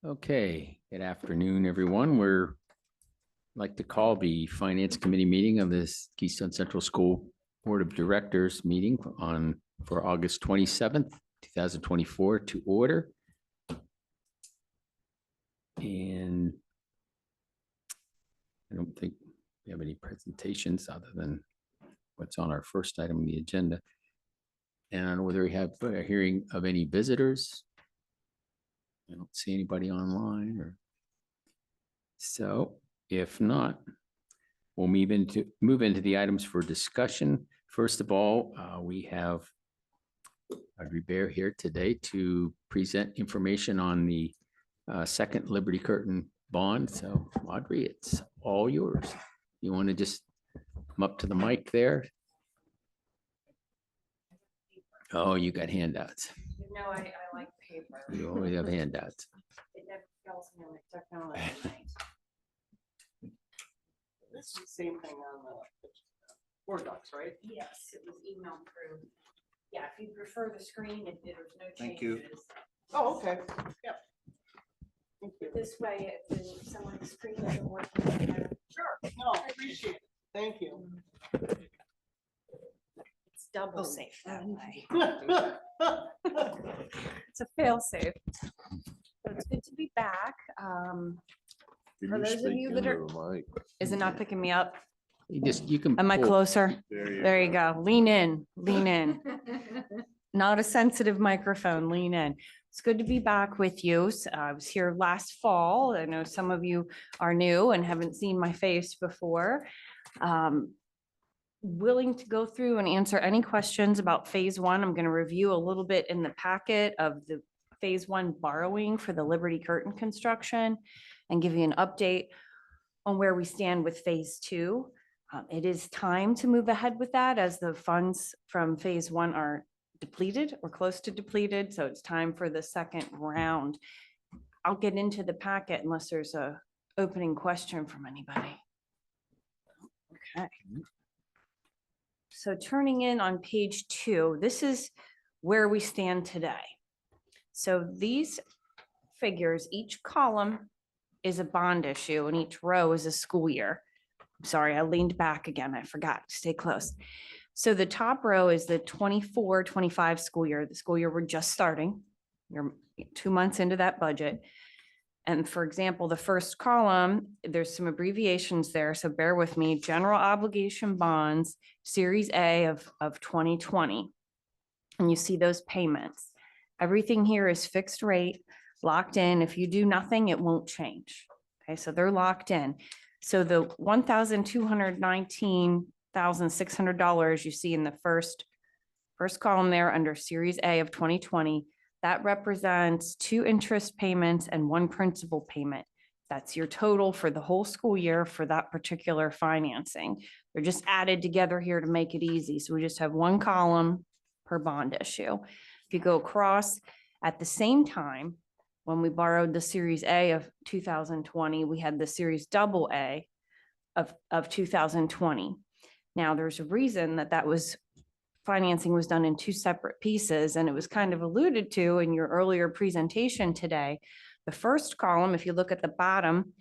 Okay, good afternoon, everyone. We're like to call the Finance Committee meeting of this Keystone Central School Board of Directors meeting for August 27th, 2024 to order. And I don't think we have any presentations other than what's on our first item on the agenda. And whether we have a hearing of any visitors. I don't see anybody online or so. If not, we'll move into the items for discussion. First of all, we have Audrey Bear here today to present information on the second Liberty Curtain bond. So Audrey, it's all yours. You want to just come up to the mic there? Oh, you got handouts. No, I like paper. You always have handouts. It never fails me with technology. It's the same thing on the Word docs, right? Yes, it was emailed through. Yeah, if you prefer the screen, if there's no Thank you. changes. Oh, okay, yep. Thank you. This way, if someone's screen isn't working. Sure, no, I appreciate it. Thank you. It's double safe that way. Oh. It's a fail safe. So it's good to be back. For those of you that are, is it not picking me up? You can. Am I pull- closer? There you go. Lean in, lean in. Not a sensitive microphone, lean in. It's good to be back with you. I was here last fall. I know some of you are new and haven't seen my face before. Willing to go through and answer any questions about phase one. I'm going to review a little bit in the packet of the phase one borrowing for the Liberty Curtain construction and give you an update on where we stand with phase two. It is time to move ahead with that as the funds from phase one are depleted or close to depleted. So it's time for the second round. I'll get into the packet unless there's a opening question from anybody. Okay. So turning in on page 2, this is where we stand today. So these figures, each column is a bond issue and each row is a school year. Sorry, I leaned back again. I forgot. Stay close. So the top row is the 24-25 school year. The school year we're just starting. You're 2 months into that budget. And for example, the first column, there's some abbreviations there. So bear with me. General obligation bonds, Series A of 2020. And you see those payments. Everything here is fixed rate, locked in. If you do nothing, it won't change. Okay, so they're locked in. So the $1,219,600 you see in the first column there under Series A of 2020, that represents 2 interest payments and 1 principal payment. That's your total for the whole school year for that particular financing. They're just added together here to make it easy. So we just have 1 column per bond issue. If you go across at the same time, when we borrowed the Series A of 2020, we had the Series AA of 2020. Now there's a reason that was financing was done in 2 separate pieces, and it was kind of alluded to in your earlier presentation today. The first column, if you look at the bottom,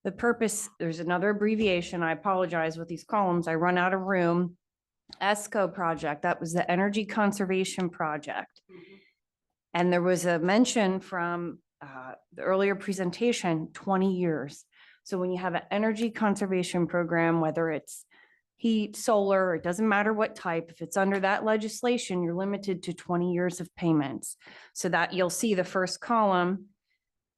the purpose, there's another abbreviation. I apologize with these columns. I run out of room. ESCO project, that was the Energy Conservation Project. And there was a mention from the earlier presentation, 20 years. So when you have an energy conservation program, whether it's heat, solar, it doesn't matter what type, if it's under that legislation, you're limited to 20 years of payments. So that you'll see the first column,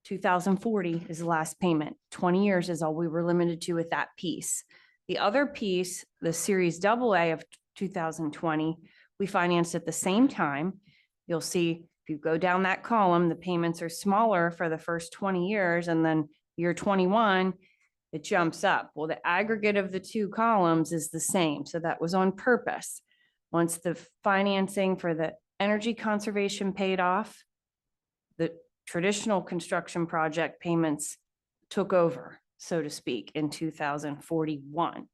2040 is the last payment. 20 years is all we were limited to with that piece. The other piece, the Series AA of 2020, we financed at the same time. You'll see if you go down that column, the payments are smaller for the first 20 years, and then year 21, it jumps up. Well, the aggregate of the 2 columns is the same. So that was on purpose. Once the financing for the energy conservation paid off, the traditional construction project payments took over, so to speak, in 2041.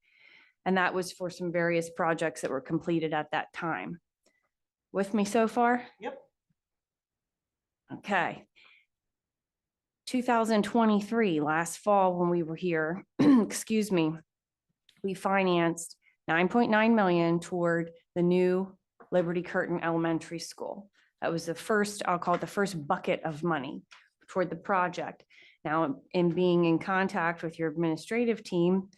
And that was for some various projects that were completed at that time. With me so far? Yep. Okay. 2023, last fall when we were here, excuse me, we financed 9.9 million toward the new Liberty Curtin Elementary School. That was the first, I'll call it the first bucket of money toward the project. Now, in being in contact with your administrative team,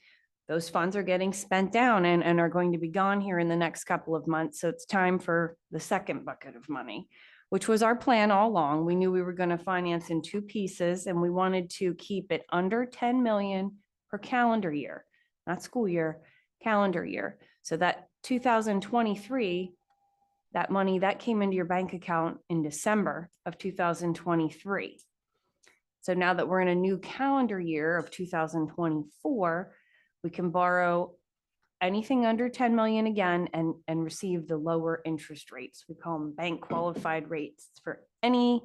those funds are getting spent down and are going to be gone here in the next couple of months. So it's time for the second bucket of money, which was our plan all along. We knew we were going to finance in two pieces and we wanted to keep it under 10 million per calendar year, not school year, calendar year. So that 2023, that money that came into your bank account in December of 2023. So now that we're in a new calendar year of 2024, we can borrow anything under 10 million again and receive the lower interest rates. We call them bank qualified rates for any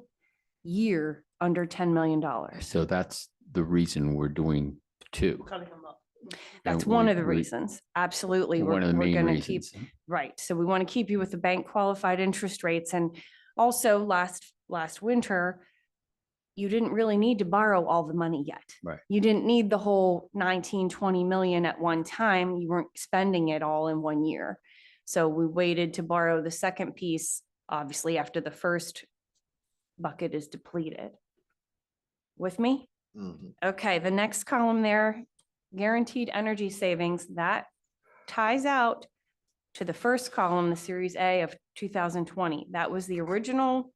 year under $10 million. So that's the reason we're doing two. Cutting them up. That's And one we- of the we- reasons. Absolutely. One of the We're main going to keep, reasons. right. So we want to keep you with the bank qualified interest rates. And also last winter, you didn't really need to borrow all the money yet. Right. You didn't need the whole 19, 20 million at one time. You weren't spending it all in one year. So we waited to borrow the second piece, obviously after the first bucket is depleted. With me? Okay, the next column there, guaranteed energy savings, that ties out to the first column, the Series A of 2020. That was the original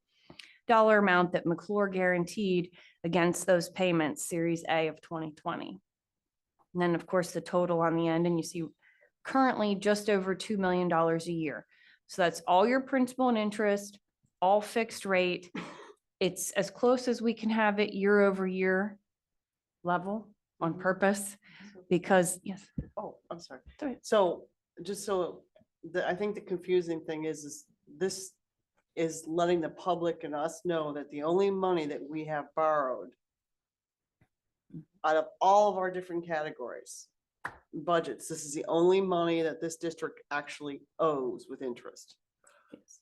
dollar amount that McClure guaranteed against those payments, Series A of 2020. And then, of course, the total on the end, and you see currently just over $2 million a year. So that's all your principal and interest, all fixed rate. It's as close as we can have it year over year level on purpose, because, yes. Oh, I'm sorry. Go ahead. So just so I think the confusing thing is this is letting the public and us know that the only money that we have borrowed out of all of our different categories, budgets, this is the only money that this district actually owes with interest. Yes.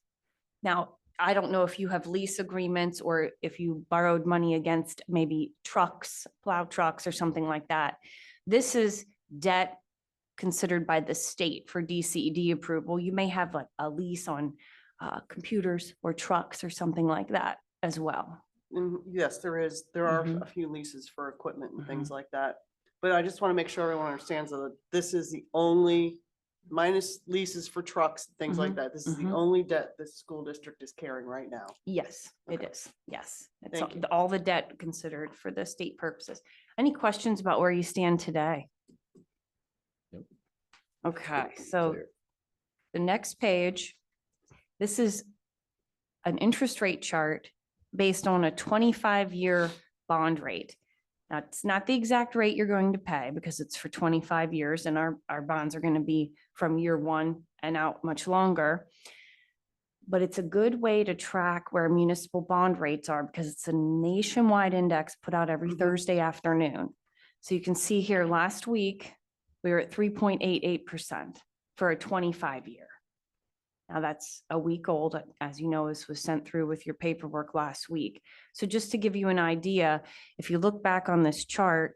Now, I don't know if you have lease agreements or if you borrowed money against maybe trucks, plow trucks or something like that. This is debt considered by the state for DCED approval. You may have like a lease on computers or trucks or something like that as well. And yes, there are Mhm. a few leases for equipment and things like that. But I just want to make sure everyone understands that this is the only, minus leases for trucks, things like that. This is the mhm. only debt the school district is carrying right now. Yes, it Okay. is. Yes. It's Thank you. all the debt considered for the state purposes. Any questions about where you stand today? Nope. Okay, so Clear. the next page, this is an interest rate chart based on a 25-year bond rate. Now, it's not the exact rate you're going to pay because it's for 25 years and our bonds are going to be from year one and out much longer. But it's a good way to track where municipal bond rates are because it's a nationwide index put out every Thursday afternoon. So you can see here last week, we were at 3.88% for a 25-year. Now that's a week old, as you know, this was sent through with your paperwork last week. So just to give you an idea, if you look back on this chart,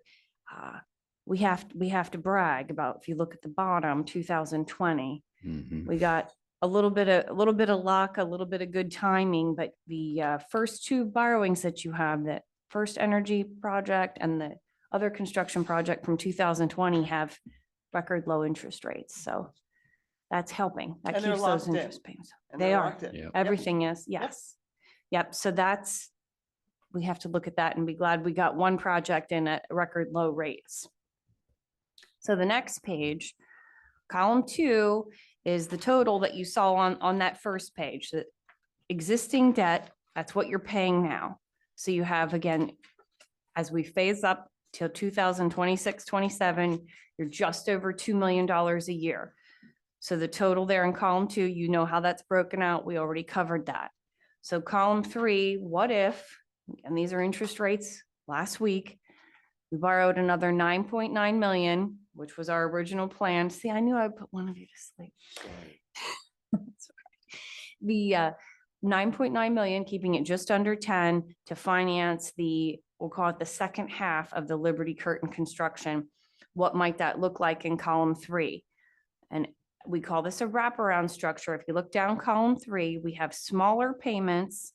we have to brag about, if you look at the bottom, 2020, Mhm. we got a little bit of luck, a little bit of good timing, but the first two borrowings that you have, that First Energy project and the other construction project from 2020 have record low interest rates. So that's helping. That And they're keeps those locked in. interest payments. And They they're are. locked in. Yeah. Yep. Everything is, yes. Yep. So that's, we have to look at that and be glad we got one project in at record low rates. So the next page, column 2, is the total that you saw on that first page. The existing debt, that's what you're paying now. So you have, again, as we phase up till 2026, 27, you're just over $2 million a year. So the total there in column 2, you know how that's broken out. We already covered that. So column 3, what if, and these are interest rates last week, we borrowed another 9.9 million, which was our original plan. See, I knew I would put one of you to sleep. That's okay. The 9.9 million, keeping it just under 10 to finance the we'll call it the second half of the Liberty Curtain construction. What might that look like in column 3? And we call this a wraparound structure. If you look down column 3, we have smaller payments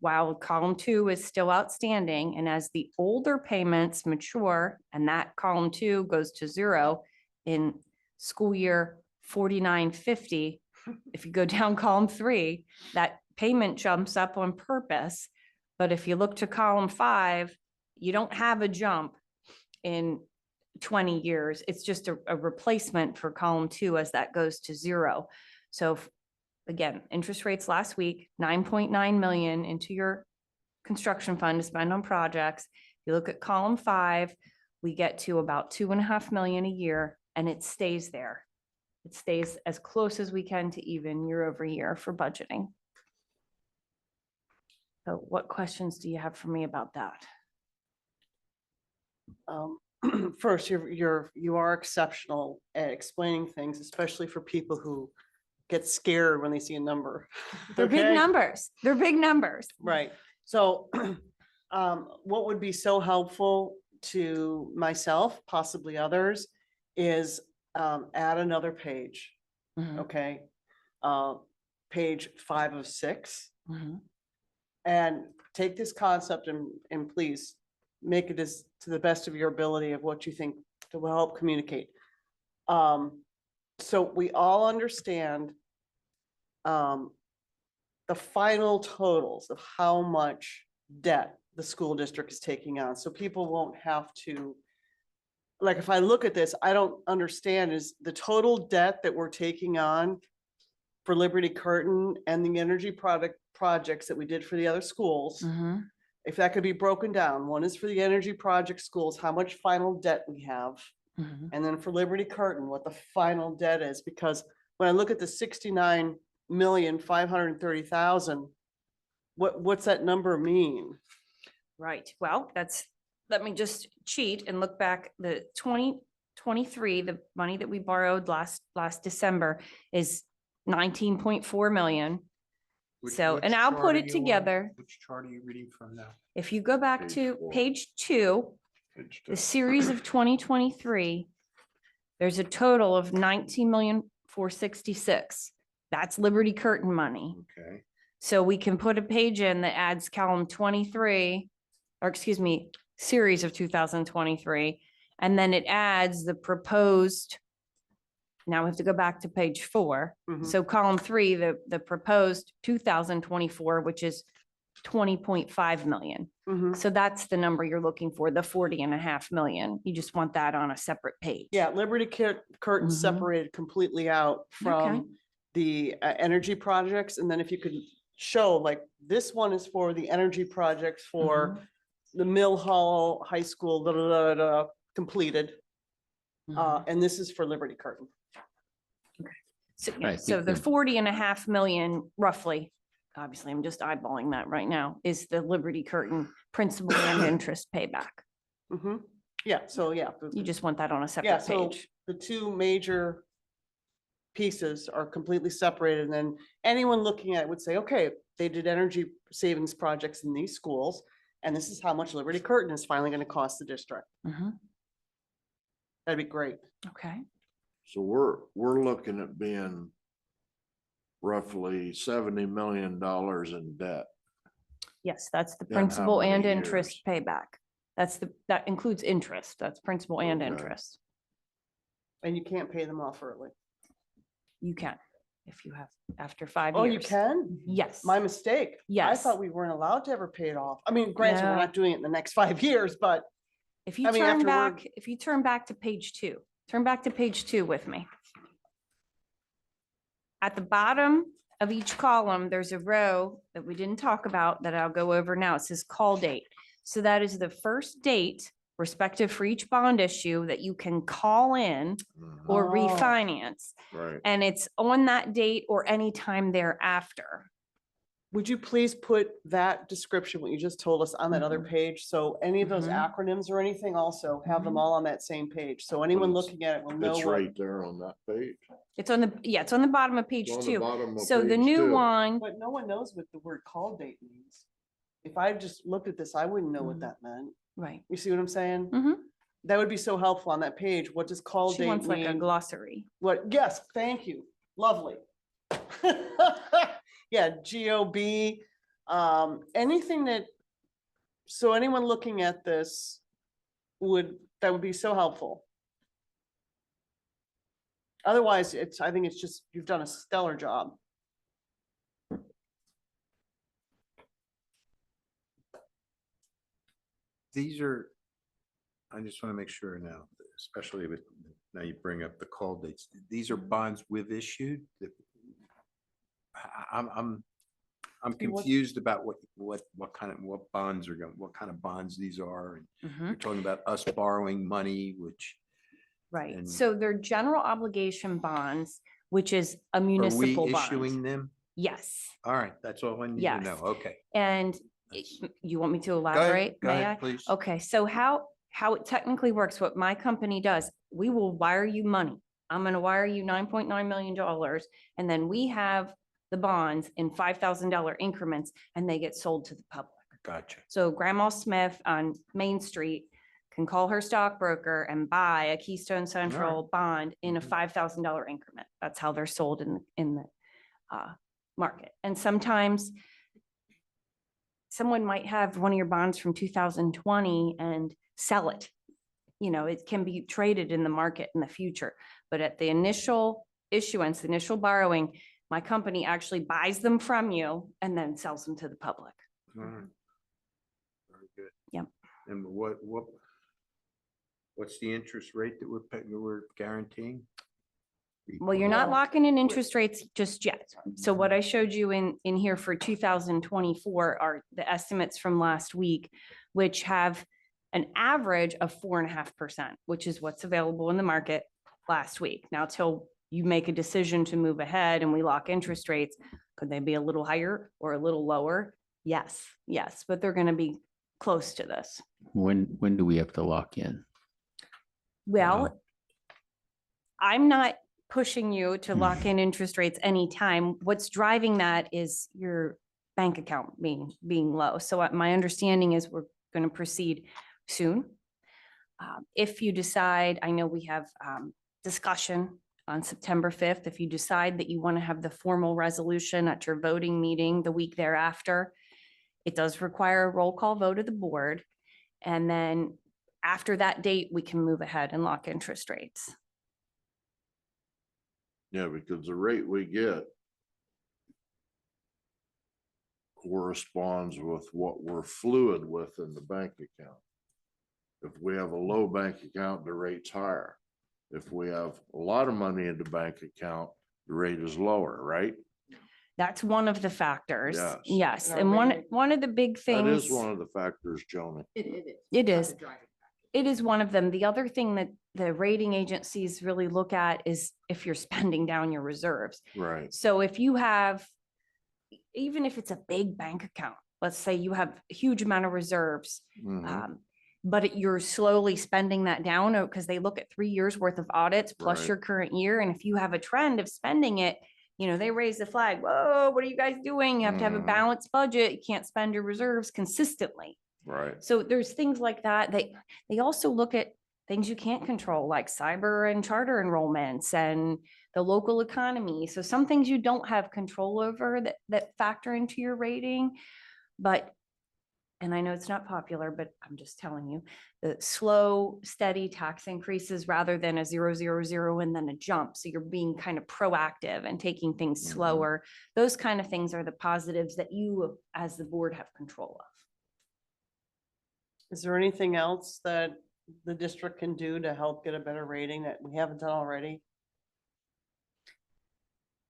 while column 2 is still outstanding. And as the older payments mature and that column 2 goes to 0 in school year 4950, if you go down column 3, that payment jumps up on purpose. But if you look to column 5, you don't have a jump in 20 years. It's just a replacement for column 2 as that goes to 0. So again, interest rates last week, 9.9 million into your construction fund to spend on projects. You look at column 5, we get to about 2.5 million a year, and it stays there. It stays as close as we can to even year over year for budgeting. So what questions do you have for me about that? First, you are exceptional at explaining things, especially for people who get scared when they see a number. They're big Okay? numbers. They're big numbers. Right. So what would be so helpful to myself, possibly others, is add another page, Mhm, okay? Page 5 of 6, mhm. and take this concept and please make it as to the best of your ability of what you think to help communicate. So we all understand the final totals of how much debt the school district is taking on, so people won't have to, like, if I look at this, I don't understand is the total debt that we're taking on for Liberty Curtain and the energy projects that we did for the other schools. Mhm. If that could be broken down, one is for the energy project schools, how much final debt we have. Mhm. And then for Liberty Curtain, what the final debt is, because when I look at the 69,530,000, what's that number mean? Right. Well, let me just cheat and look back. The 2023, the money that we borrowed last December is 19.4 million. So, and I'll put it together. Which chart are you reading from now? If you go back Page to 4. page 2, Page the 2. series of 2023, there's a total of 19,466,000. That's Liberty Curtain money. Okay, So we can put a page in that adds column 23, or excuse me, series of 2023, and then it adds the proposed. Now we have to go back to page 4. Mhm. So column 3, the proposed 2024, which is 20.5 million. Mhm. So that's the number you're looking for, the 40.5 million. You just want that on a separate page. Yeah, Liberty Curtain Mhm. separated completely out from the energy projects. And then if you could show, like, this one is for the energy projects for Mhm. the Mill Hall High School, completed. Mhm. And this is for Liberty Curtain. So, I yeah, so think the the- 40.5 million roughly, obviously, I'm just eyeballing that right now, is the Liberty Curtain principal and interest payback. Mhm. Yeah, so yeah. You just want that on a Yeah, separate so page. the two major pieces are completely separated, and then anyone looking at it would say, okay, they did energy savings projects in these schools, and this is how much Liberty Curtain is finally gonna cost the district. Mhm. That'd be great. Okay. so we're looking at being roughly $70 million in debt. Yes, that's the Then how principal and many interest payback. That includes interest. That's principal and Okay. interest. And you can't pay them off early. You can, if you have, after 5 Oh, years. you can? Yes. My mistake. I Yes. thought we weren't allowed to ever pay it off. I mean, granted, we're No. not doing it in the next 5 years, but If you I mean, turn after we're- back, if you turn back to page 2, turn back to page 2 with me. At the bottom of each column, there's a row that we didn't talk about that I'll go over now. It says call date. So that is the first date respective for each bond issue that you can call in or Oh. refinance. Right, And it's on that date or any time thereafter. would you please put that description, what you just told us, on that other Mhm. page? So any of those Mhm. acronyms or anything also have them Mhm. all on that same page. So anyone it's- looking at it will know it's what. right there on that page. It's on it's on the bottom of page It's on the 2. bottom of So the page new 2. one, But no one knows what the word call date means. if I just looked at this, I wouldn't know what Mhm. that meant. Right. You see what I'm saying? Mhm. That would be so helpful on that page. What does call She date wants like a mean? glossary. What, yes, thank you. Lovely. Yeah, GOB, anything that, so anyone looking at this that would be so helpful. Otherwise, I think it's just, you've done a stellar job. These are, I just want to make sure now, especially with, now you bring up the call dates. These are bonds we've issued that I'm What- confused about what kind of, what bonds are going, what kind of bonds these are. And Mhm. you're talking about us borrowing money, which, Right. And- So they're general obligation bonds, which is a are we municipal issuing bond. them? Yes. All right, that's all I need to Yes. know. Okay. And That's- you want me to Go elaborate? ahead, go May I? ahead, please. Okay, so how it technically works, what my company does, we will wire you money. I'm gonna wire you $9.9 million, and then we have the bonds in $5,000 increments, and they get sold to the public. Gotcha. So Grandma Smith on Main Street can call her stockbroker and buy a Keystone Central bond in a Mhm. $5,000 increment. That's how they're sold in the market. And sometimes someone might have one of your bonds from 2020 and sell it. You know, it can be traded in the market in the future, but at the initial issuance, the initial borrowing, my company actually buys them from you and then sells them to the public. All right. Very good. Yep. And what's the interest rate that we're paying, that we're guaranteeing? Well, you're not Well, locking in interest rates just yet. So what I showed you in here for 2024 are the estimates from last week, which have an average of 4.5%, which is what's available in the market last week. Now, till you make a decision to move ahead and we lock interest rates, could they be a little higher or a little lower? Yes, yes, but they're going to be close to this. When do we have to lock in? Well, Wow. I'm not pushing you to Hmm. lock in interest rates anytime. What's driving that is your bank account being low. So my understanding is we're going to proceed soon. If you decide, I know we have discussion on September 5th. If you decide that you want to have the formal resolution at your voting meeting the week thereafter, it does require a roll call vote of the board. And then after that date, we can move ahead and lock interest rates. Yeah, because the rate we get corresponds with what we're fluid with in the bank account. If we have a low bank account, the rate's higher. If we have a lot of money in the bank account, the rate is lower, right? That's one of the factors. Yes. Yes, And our and rating- one of the big That things. is one of the factors, Joni. It is. It is one of them. The other thing that the rating agencies really look at is if you're spending down your reserves. Right. So if you have, even if it's a big bank account, let's say you have a huge amount of reserves, Mhm. but you're slowly spending that down because they look at 3 years worth of audits plus Right. your current year. And if you have a trend of spending it, you know, they raise the flag. Whoa, what are you guys doing? You have to have a Mhm. balanced budget. You can't spend your reserves consistently. Right. So there's things like that. They also look at things you can't control, like cyber and charter enrollments and the local economy. So some things you don't have control over that factor into your rating. But, and I know it's not popular, but I'm just telling you, the slow, steady tax increases rather than a 0, 0, 0 and then a jump. So you're being kind of proactive and taking things Mhm. slower. Those kind of things are the positives that you as the board have control of. Is there anything else that the district can do to help get a better rating that we haven't done already?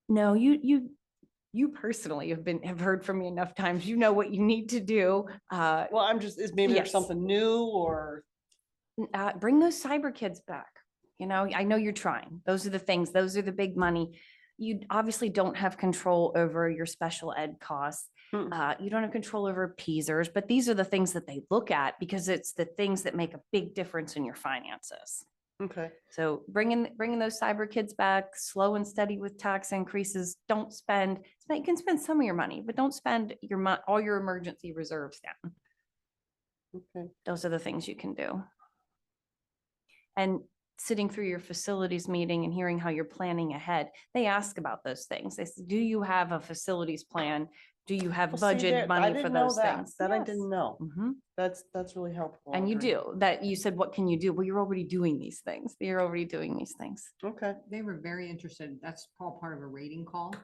No, you personally have heard from me enough times. You know what you need to do. Well, I'm just, maybe there's Yes. something new or, Bring those cyber kids back. You know, I know you're trying. Those are the things, those are the big money. You obviously don't have control over your special ed costs. Hmm. You don't have control over PSERS, but these are the things that they look at because it's the things that make a big difference in your finances. Okay, So bringing those cyber kids back, slow and steady with tax increases. Don't you can spend some of your money, but don't spend all your emergency reserves down. okay. Those are the things you can do. And sitting through your facilities meeting and hearing how you're planning ahead, they ask about those things. They say, do you have a facilities plan? Do you have Well, see, there- budget I money for didn't know those that. things? That I Yes. didn't know. Mhm. That's really helpful. And you Audrey. do that. You said, what can you do? Well, you're already doing these things. You're already doing these things. Okay, They were very interested, that's all part of a rating call,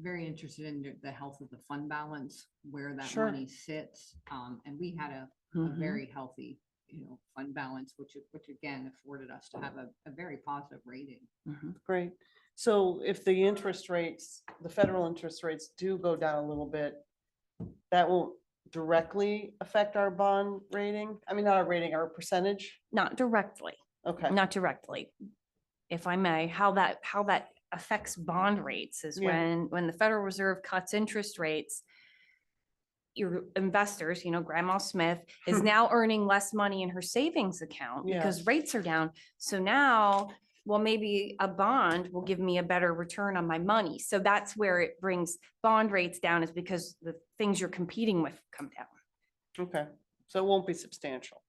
very interested in the health of the fund balance, where that Sure. money sits. And we had a Mhm. very healthy, fund balance, which again afforded us to have a very positive rating. Mhm. great. So if the interest rates, the federal interest rates do go down a little bit, that won't directly affect our bond rating? I mean, not our rating, our percentage? Not directly. Okay, Not directly. If I may, how that affects bond rates is Yeah. when the Federal Reserve cuts interest rates, your investors, Grandma Smith is now earning less money in her savings account because Yes. rates are down. So now, well, maybe a bond will give me a better return on my money. So that's where it brings bond rates down, is because the things you're competing with come down. okay. So it won't be substantial.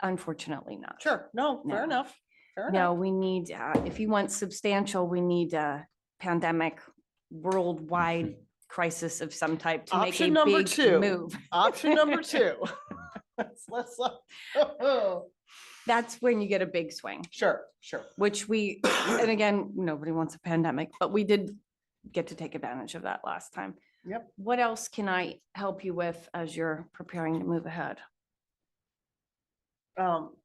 Unfortunately not. Sure, no, fair No. enough. Fair No, enough. we need, if you want substantial, we need a pandemic worldwide crisis of some type to make a Option number big 2. move. Option number 2. Let's, That's when you get a big swing, sure, sure. which we, and again, nobody wants a pandemic, but we did get to take advantage of that last time. Yep. What else can I help you with as you're preparing to move ahead?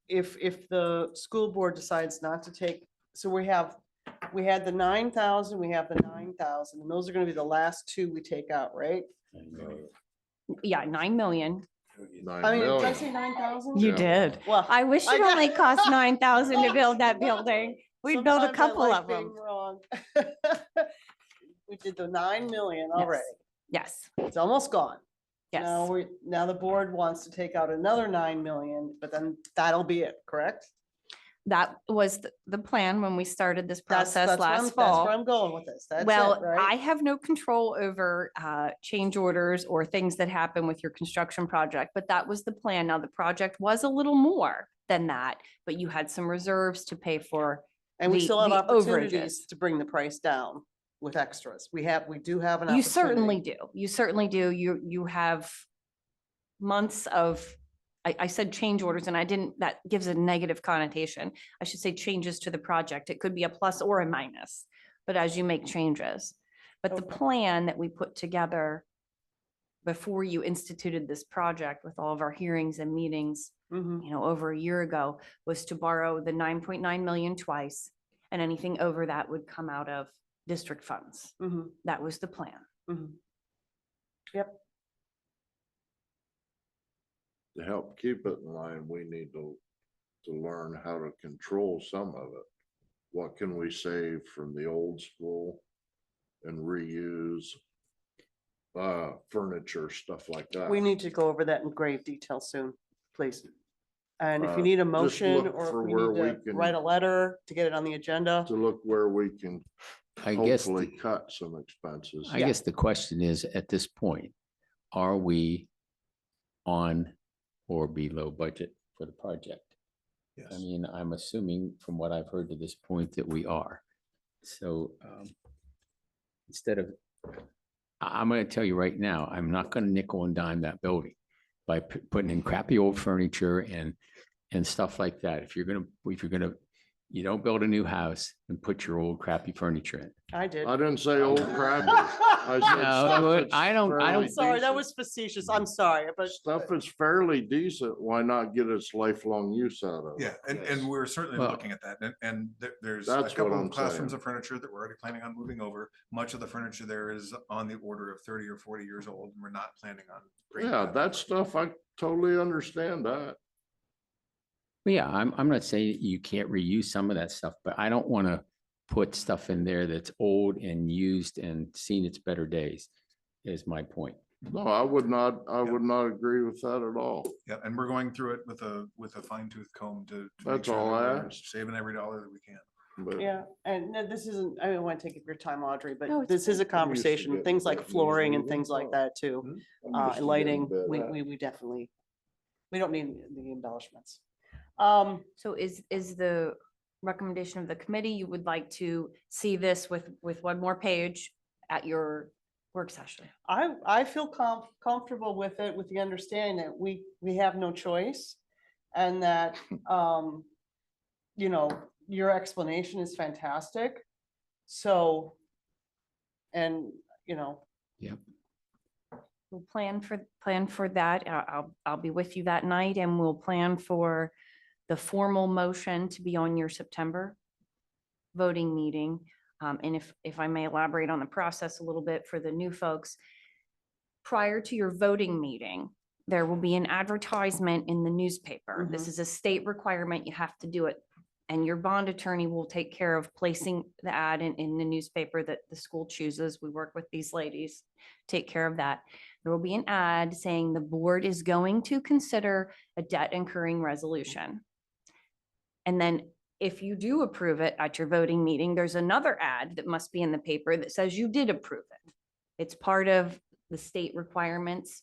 If the school board decides not to take, so we had the 9,000, we have the 9,000, and those are gonna be the last 2 we take out, right? Yeah, 9 million. 9 I mean, did I million. say 9,000? You Yeah. did. Well. I wish I it got- only cost 9,000 to build that building. We'd build a Sometimes I couple like of being them. wrong. We did the 9 million already. Yes, It's almost gone. Now yes. now the board wants to take out another 9 million, but then that'll be it, correct? That was the plan when we started this That's process where I'm- last That's where fall. I'm going with this. That's it, Well, I right? have no control over change orders or things that happen with your construction project, but that was the plan. Now, the project was a little more than that, but you had some reserves to pay for. And we the- still have the opportunities overages. to bring the price down with extras. We do have an opportunity. You certainly do. You certainly do. You have months of, I said change orders and I didn't, that gives a negative connotation. I should say changes to the project. It could be a plus or a minus, but as you make changes. But the Okay. plan that we put together before you instituted this project with all of our hearings and meetings, Mhm. over a year ago, was to borrow the 9.9 million twice. And anything over that would come out of district funds. Mhm. That was the plan. Mhm. Yep. To help keep it in line, we need to learn how to control some of it. What can we save from the old school and reuse furniture, stuff like that? We need to go over that in grave detail soon, please. And if you Uh, need a just motion look or for if we where need we to can- write a letter to get it on the agenda. To look where we can I guess, hopefully the- cut some expenses. I guess the question is, at this point, are we on or below budget for the project? I Yes. mean, I'm assuming from what I've heard to this point that we are. So instead of, I'm going to tell you right now, I'm not going to nickel and dime that building by putting in crappy old furniture and stuff like that. If you're going to, you don't build a new house and put your old crappy furniture in. I did. I didn't say old crappy. I said No, stuff but that's I don't- fairly I'm sorry, that decent. was facetious. I'm sorry, but Stuff that's fairly decent, why not get its lifelong use out of it? Yeah, and we're certainly Well- looking at that, and there's a That's what couple I'm of classrooms saying. of furniture that we're already planning on moving over. Much of the furniture there is on the order of 30 or 40 years old, and we're not planning on. bringing Yeah, that that over. stuff, I totally understand that. But yeah, I'm not saying you can't reuse some of that stuff, but I don't want to put stuff in there that's old and used and seen its better days, is my point. No, I would not agree with that at all. Yeah, and we're going through it with a fine tooth comb to. make That's sure all that I we're asked. Saving every dollar that we can. But Yeah, and no, this isn't, I don't want to take up your time, Audrey, No, but it's this is a to conversation, get things to like that news flooring and meeting, things like so- that too. I'm used And to getting lighting, bid we, at. we definitely, we don't need the embellishments. So is the recommendation of the committee, you would like to see this with one more page at your work session? I feel comfortable with it, with the understanding that we have no choice. And that, you know, your explanation is fantastic. So, and, you know, We'll plan for that. I'll be with you that night and we'll plan for the formal motion to be on your September voting meeting. And if I may elaborate on the process a little bit for the new folks, prior to your voting meeting, there will be an advertisement in the newspaper. This Mhm. is a state requirement. You have to do it. And your bond attorney will take care of placing the ad in the newspaper that the school chooses. We work with these ladies, take care of that. There will be an ad saying the board is going to consider a debt incurring resolution. And then if you do approve it at your voting meeting, there's another ad that must be in the paper that says you did approve it. It's part of the state requirements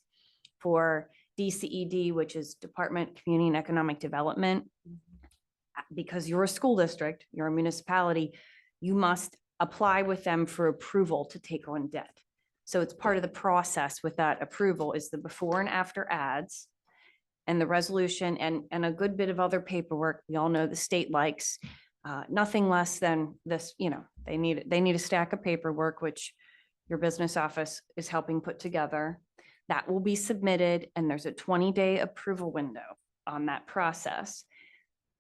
for DCED, which is Department of Community and Economic Development. Because you're a school district, you're a municipality, you must apply with them for approval to take on debt. So it's part of the process with that approval is the before and after ads and the resolution and a good bit of other paperwork. We all know the state likes nothing less than this, you know, they need a stack of paperwork, which your business office is helping put together. That will be submitted and there's a 20-day approval window on that process.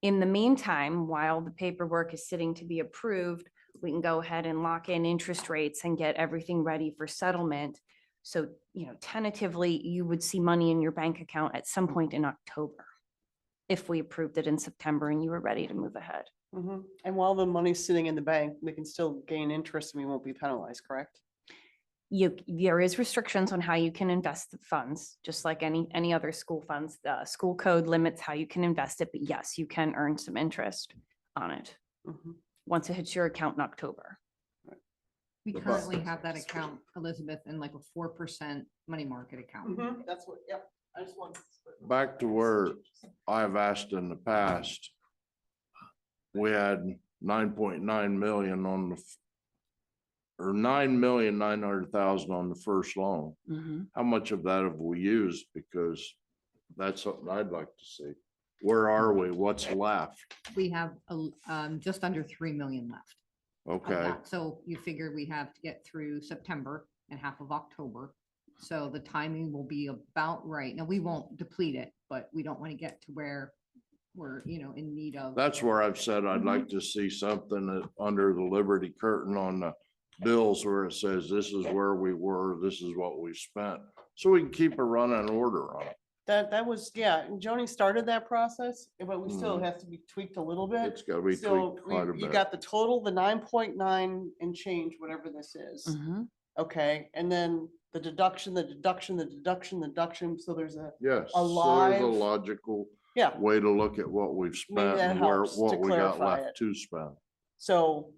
In the meantime, while the paperwork is sitting to be approved, we can go ahead and lock in interest rates and get everything ready for settlement. So, you know, tentatively, you would see money in your bank account at some point in October if we approved it in September and you were ready to move ahead. mhm. And while the money's sitting in the bank, we can still gain interest and we won't be penalized, correct? There is restrictions on how you can invest the funds, just like any other school funds. The school code limits how you can invest it, but yes, you can earn some interest on it Mhm. once it hits your account in October. We The currently buses. have that account, Elizabeth, in like a 4% money market account. Mhm, that's what, yep, I just want. back to where I've asked in the past. We had 9.9 million on the, or 9,900,000 on the first loan. How much of that have we used? Because that's something I'd like to see. Where are we? What's left? We have just under 3 million left. of Okay, that. So you figure we have to get through September and half of October. So the timing will be about right. Now, we won't deplete it, but we don't want to get to where we're, you know, in need of. that's where I've said I'd like to see something that under the Liberty curtain on the bills where it says this is where we were, this is what we spent. So we can keep a running order on it. That was, yeah, and Joni started that process, but we still Mhm. have to be tweaked a little bit. It's gotta be So tweaked quite a you bit. got the total, the 9.9 and change, whatever this is. Okay, and then the deduction, the deduction, the deduction, the deduction, so there's a, Yes, a so there's live- a logical yeah, way to look at what we've spent that and where, helps to what we got clarify left it. to spend. so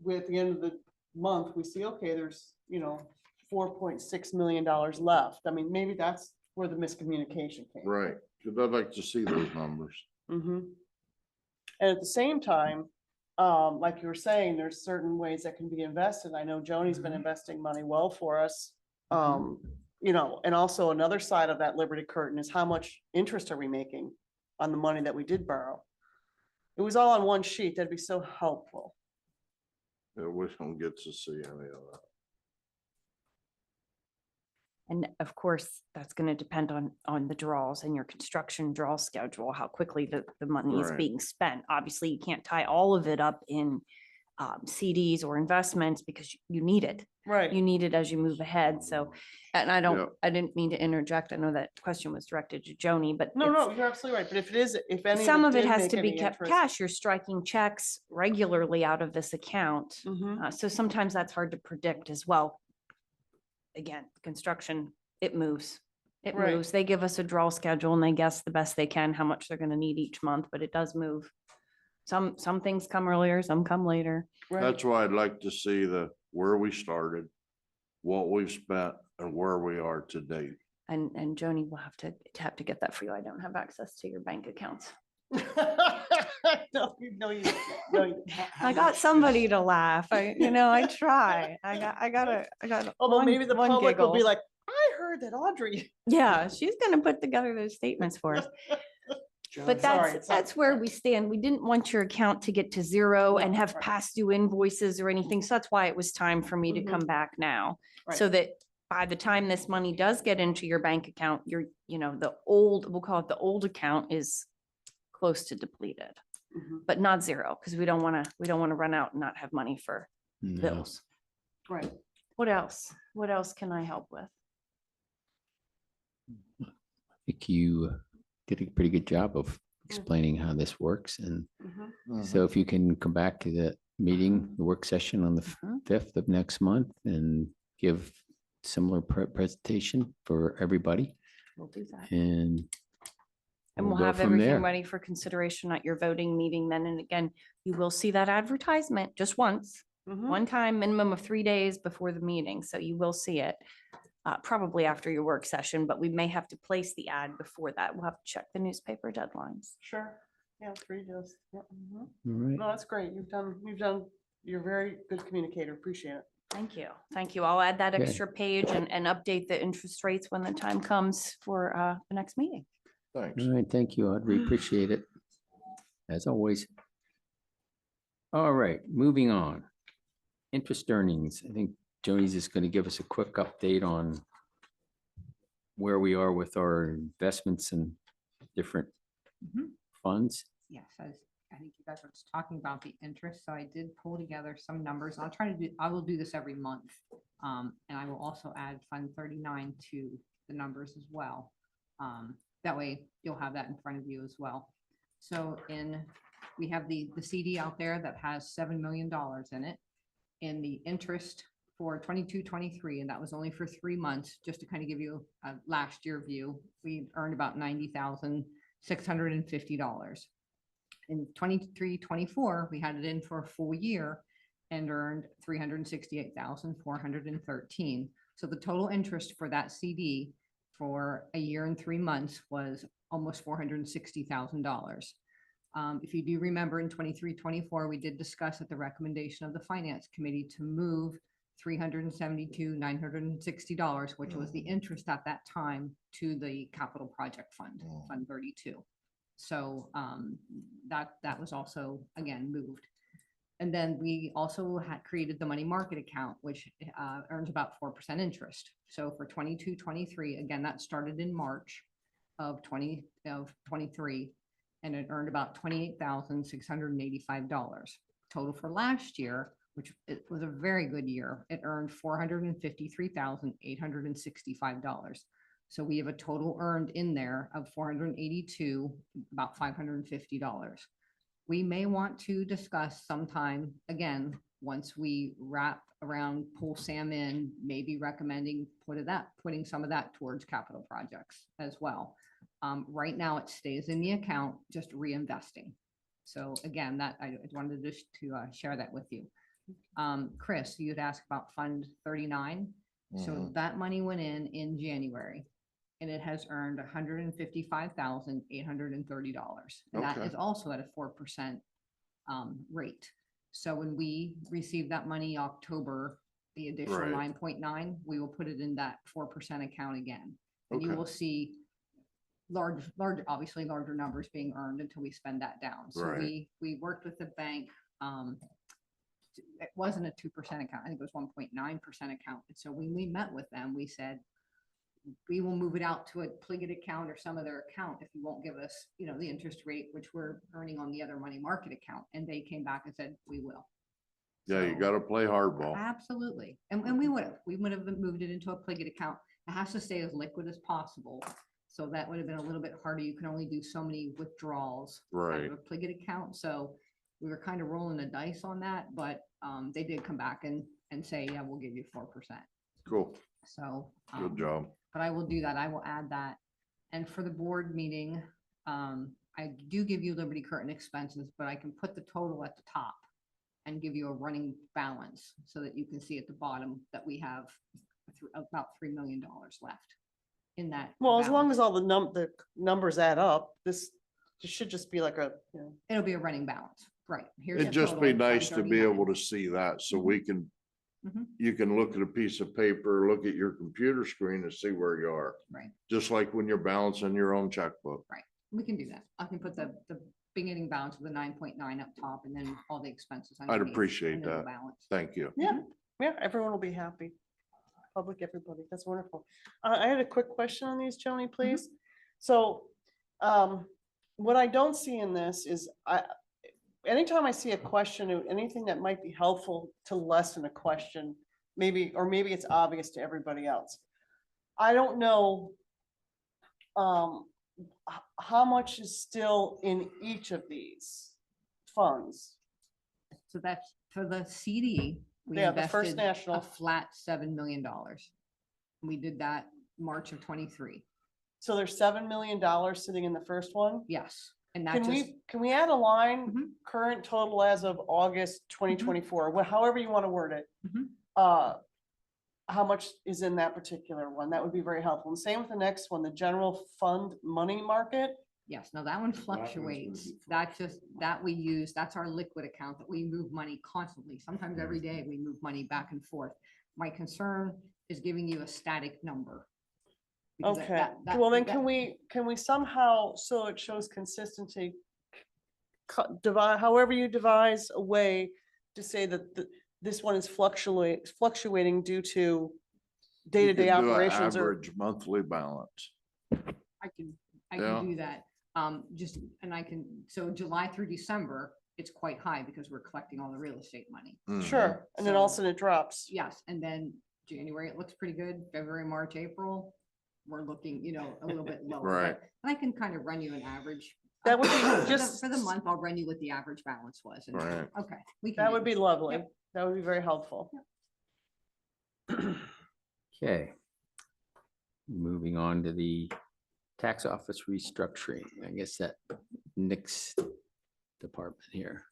we, at the end of the month, we see, okay, there's, you know, $4.6 million left. I mean, maybe that's where the miscommunication came. Right, because I'd like to see those numbers. Mhm. And at the same time, like you were saying, there's certain ways that can be invested. I know Joni's been investing money well for us. You know, and also another side of that Liberty curtain is how much interest are we making on the money that we did borrow? It was all on one sheet. That'd be so helpful. Yeah, we don't get to see any of that. And of course, that's going to depend on the draws and your construction draw schedule, how quickly the money is Right. being spent. Obviously, you can't tie all of it up in CDs or investments because you need it. Right. You need it as you move ahead. So, and Yep. I didn't mean to interject. I know that question was directed to Joni, but No, it's- no, you're absolutely right. But if it is, if any. some of it did has make to be any kept interest- cash. You're striking checks regularly out of this account. Mhm. So sometimes that's hard to predict as well. again, construction, it moves. It Right. moves. They give us a draw schedule and they guess the best they can how much they're gonna need each month, but it does move. Some things come earlier, some come later. Right. That's why I'd like to see where we started, what we've spent and where we are to date. And Joni will have to get that for you. I don't have access to your bank accounts. No, no, you I got somebody to laugh. I try. I got Although one- maybe the one public will be giggle. like, I heard that Audrey. Yeah, she's gonna put together those statements for us. But Sorry, that's where we stand. We didn't want your account to get to zero and No, have right. past due invoices or anything. So that's why it was time for me to Mhm. come back now. Right. So that by the time this money does get into your bank account, the old, we'll call it the old account is close to depleted, Mhm. but not zero, because we don't want to run out and not have money for No. bills. Right. What else? What else can I help with? I think you did a pretty good job of explaining how this works. And Mhm. so if you can come back to the meeting, the work session on the Mhm. 5th of next month and give similar presentation for everybody We'll do that. and And we'll go have from everything there. ready for consideration at your voting meeting then. And again, you will see that advertisement just once, Mhm. one time, minimum of 3 days before the meeting. So you will see it probably after your work session, but we may have to place the ad before that. We'll have to check the newspaper deadlines. Sure. Yeah, 3 days. Yeah, mhm. All right. No, that's great. You're a very good communicator. Appreciate it. Thank you. Thank you. I'll add that Okay. extra page and update the interest rates when the time comes for the next meeting. Thanks. All right, thank you, Audrey. Appreciate it. As always. All right, moving on. Interest earnings. I think Joni's just going to give us a quick update on where we are with our investments and different Mhm. funds. Yes, I think you guys were just talking about the interest, so I did pull together some numbers. I will do this every month. And I will also add Fund 39 to the numbers as well. That way you'll have that in front of you as well. So we have the CD out there that has $7 million in it. And the interest for 22-23, and that was only for 3 months, just to kind of give you a last year view, we earned about $90,650. In 23-24, we had it in for a full year and earned $368,413. So the total interest for that CD for a year and 3 months was almost $460,000. If you do remember in 23-24, we did discuss at the recommendation of the Finance Committee to move $372,960, which was the interest at that time, to the Capital Project Fund, Fund 32. So that was also, again, moved. And then we also had created the money market account, which earns about 4% interest. So for 22-23, again, that started in March of 23, and it earned about $28,685. Total for last year, which it was a very good year, it earned $453,865. So we have a total earned in there of 482, about $550. We may want to discuss sometime, again, once we wrap around, pull Sam in, maybe recommending putting some of that towards capital projects as well. Right now it stays in the account, just reinvesting. So again, that I wanted to share that with you. Chris, you'd asked about Fund 39. So that money went in January. And it has earned $155,830. And that Okay. is also at a 4% rate. So when we receive that money October, the additional Right. 9.9, we will put it in that 4% account again. And you Okay. will see obviously larger numbers being earned until we spend that down. So Right. we worked with the bank. It wasn't a 2% account. I think it was 1.9% account. And so when we met with them, we said, we will move it out to a Pliget account or some other account if you won't give us, the interest rate, which we're earning on the other money market account. And they came back and said, we will. Yeah, you So- gotta play hardball. Absolutely. And we would have moved it into a Pliget account. It has to stay as liquid as possible. So that would have been a little bit harder. You can only do so many withdrawals out Right. of a Pliget account. So we were kind of rolling the dice on that, but they did come back and say, yeah, we'll give you 4%. Cool. So. Good job. But I will do that. I will add that. And for the board meeting, I do give you Liberty Curtain expenses, but I can put the total at the top and give you a running balance so that you can see at the bottom that we have about $3 million left in that. Well, as long balance. as all the numbers add up, this should just be like a, you know. It'll be a running balance, right? Here's It'd the just be total, nice to be 539. able to see that so we can, Mhm. you can look at a piece of paper, look at your computer screen and see where you are. Right, Just like when you're balancing your own checkbook. we can do that. I can put the beginning balance of the 9.9 up top and then all the expenses. I'd underneath, appreciate and then the that. balance. Thank you. Yeah, yeah, everyone will be happy. Public, everybody. That's wonderful. I had a quick question on these, Joni, please. So, what I don't see in this is anytime I see a question or anything that might be helpful to lessen a question, maybe, or maybe it's obvious to everybody else. I don't know how much is still in each of these funds. So that's for the CD. We Yeah, the First invested National. a flat $7 million. We did that March of 23. So there's $7 million sitting in the first one. Yes, and that Can just, can we add a line, Mhm. current total as of August 2024, however you want to word it? Mhm. How much is in that particular one? That would be very helpful. And same with the next one, the general fund money market. yes, no, that one fluctuates. That's just, that we use, that's our liquid account that we move money constantly. Sometimes every day we move money back and forth. My concern is giving you a static number. Because Okay, well then can we somehow, so it shows consistency, divide, however you devise a way to say that this one is fluctuating due to You day-to-day could do a operations or. Average monthly balance. I can Yeah. do that. Just, and I can, so July through December, it's quite high because we're collecting all the real estate money. Mhm. Sure, and then all of a So- sudden it drops. Yes, and then January, it looks pretty good. February, March, April, we're looking, a little bit lower. Right. but- And I can kind of run you an average. That would be For the- just- For the month, I'll run you what the average balance was. and- Right. Okay. we can That do would be that. lovely. Yep. That would be very helpful. Okay. Moving on to the tax office restructuring. I guess that next department here.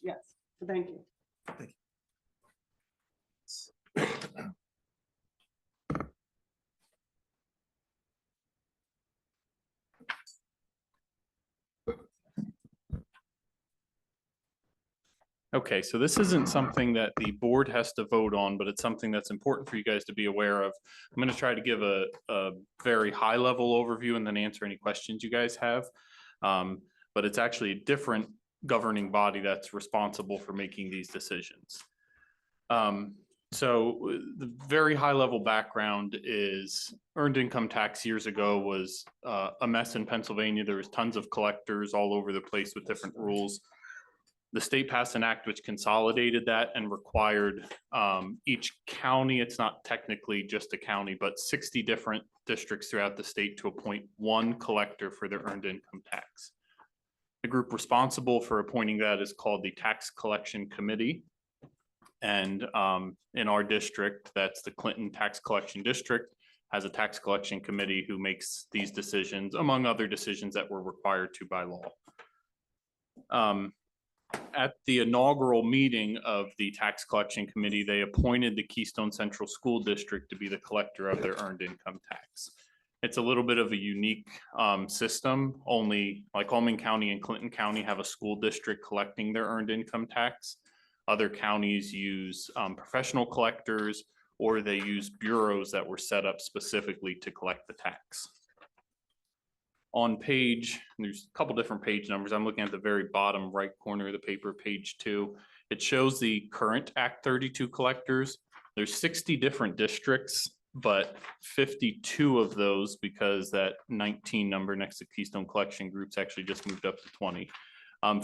Yes, thank you. Okay, so this isn't something that the board has to vote on, but it's something that's important for you guys to be aware of. I'm going to try to give a very high level overview and then answer any questions you guys have. But it's actually a different governing body that's responsible for making these decisions. So the very high level background is earned income tax years ago was a mess in Pennsylvania. There was tons of collectors all over the place with different rules. The state passed an act which consolidated that and required each county, it's not technically just a county, but 60 different districts throughout the state to appoint one collector for their earned income tax. The group responsible for appointing that is called the Tax Collection Committee. And in our district, that's the Clinton Tax Collection District, has a tax collection committee who makes these decisions, among other decisions that were required to by law. At the inaugural meeting of the Tax Collection Committee, they appointed the Keystone Central School District to be the collector of their earned income tax. It's a little bit of a unique system. Only Lycoming County and Clinton County have a school district collecting their earned income tax. Other counties use professional collectors, or they use bureaus that were set up specifically to collect the tax. On page, there's a couple different page numbers. I'm looking at the very bottom right corner of the paper, page 2. It shows the current Act 32 collectors. There's 60 different districts, but 52 of those, because that 19 number next to Keystone Collection Groups actually just moved up to 20.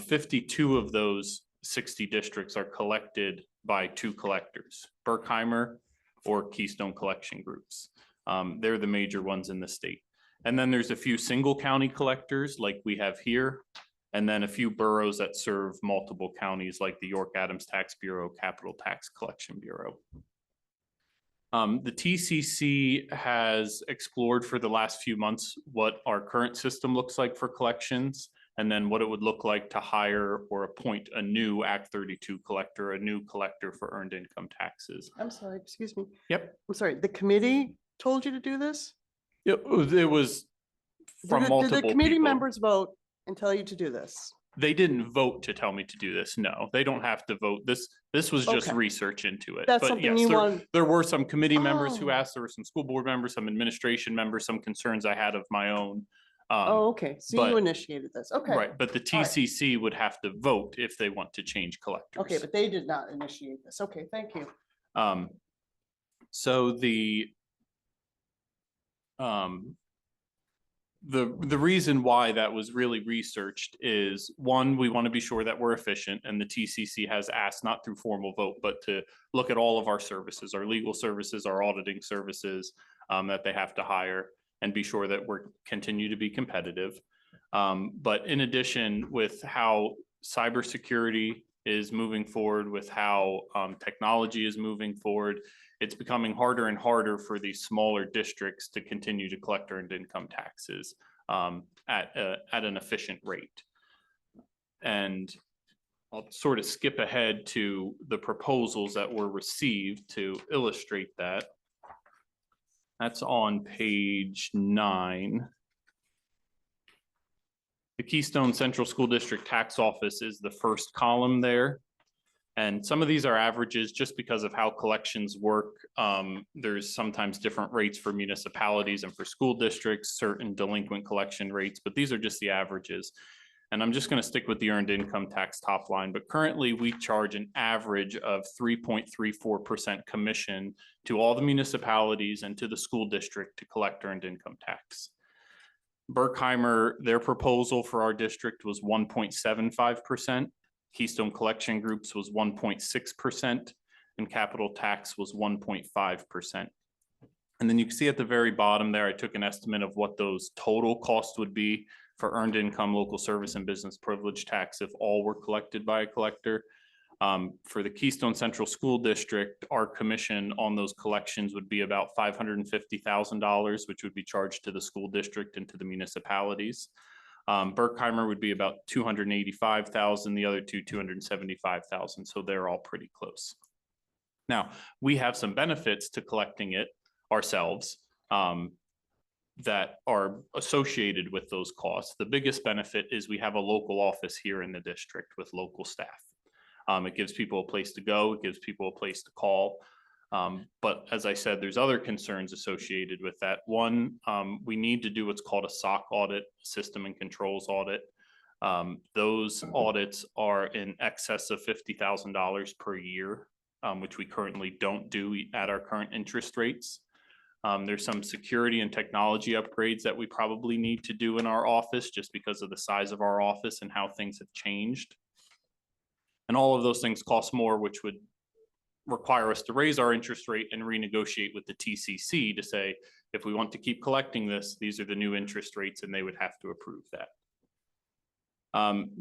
52 of those 60 districts are collected by 2 collectors. Berkheimer or Keystone Collection Groups. They're the major ones in the state. And then there's a few single county collectors like we have here, and then a few boroughs that serve multiple counties like the York Adams Tax Bureau, Capital Tax Collection Bureau. The TCC has explored for the last few months what our current system looks like for collections, and then what it would look like to hire or appoint a new Act 32 collector, a new collector for earned income taxes. I'm sorry, excuse me. Yep. I'm sorry, the committee told you to do this? It was from Did multiple the committee people. members vote and tell you to do this? They didn't vote to tell me to do this. No, they don't have to vote. This was just Okay. reach into it. That's But something yes, you there- want- There were some committee members who Oh. asked, there were some school board members, some administration members, some concerns I had of my own. Oh, okay, so you but- initiated this, okay. Right, but the All right. TCC would have to vote if they want to change collectors. Okay, but they did not initiate this. Okay, thank you. So the reason why that was really researched is, one, we want to be sure that we're efficient, and the TCC has asked, not through formal vote, but to look at all of our services, our legal services, our auditing services that they have to hire, and be sure that we're continue to be competitive. But in addition, with how cybersecurity is moving forward, with how technology is moving forward, it's becoming harder and harder for these smaller districts to continue to collect earned income taxes at an efficient rate. And I'll sort of skip ahead to the proposals that were received to illustrate that. That's on page 9. The Keystone Central School District Tax Office is the first column there. And some of these are averages just because of how collections work. There's sometimes different rates for municipalities and for school districts, certain delinquent collection rates, but these are just the averages. And I'm just going to stick with the earned income tax top line, but currently we charge an average of 3.34% commission to all the municipalities and to the school district to collect earned income tax. Berkheimer, their proposal for our district was 1.75%. Keystone Collection Groups was 1.6%, and Capital Tax was 1.5%. And then you can see at the very bottom there, I took an estimate of what those total costs would be for earned income, local service, and business privilege tax if all were collected by a collector. For the Keystone Central School District, our commission on those collections would be about $550,000, which would be charged to the school district and to the municipalities. Berkheimer would be about 285,000, the other two 275,000. So they're all pretty close. Now, we have some benefits to collecting it ourselves that are associated with those costs. The biggest benefit is we have a local office here in the district with local staff. It gives people a place to go, it gives people a place to call. But as I said, there's other concerns associated with that. One, we need to do what's called a SOC audit, system and controls audit. Those audits are in excess of $50,000 per year, which we currently don't do at our current interest rates. There's some security and technology upgrades that we probably need to do in our office just because of the size of our office and how things have changed. And all of those things cost more, which would require us to raise our interest rate and renegotiate with the TCC to say, if we want to keep collecting this, these are the new interest rates, and they would have to approve that.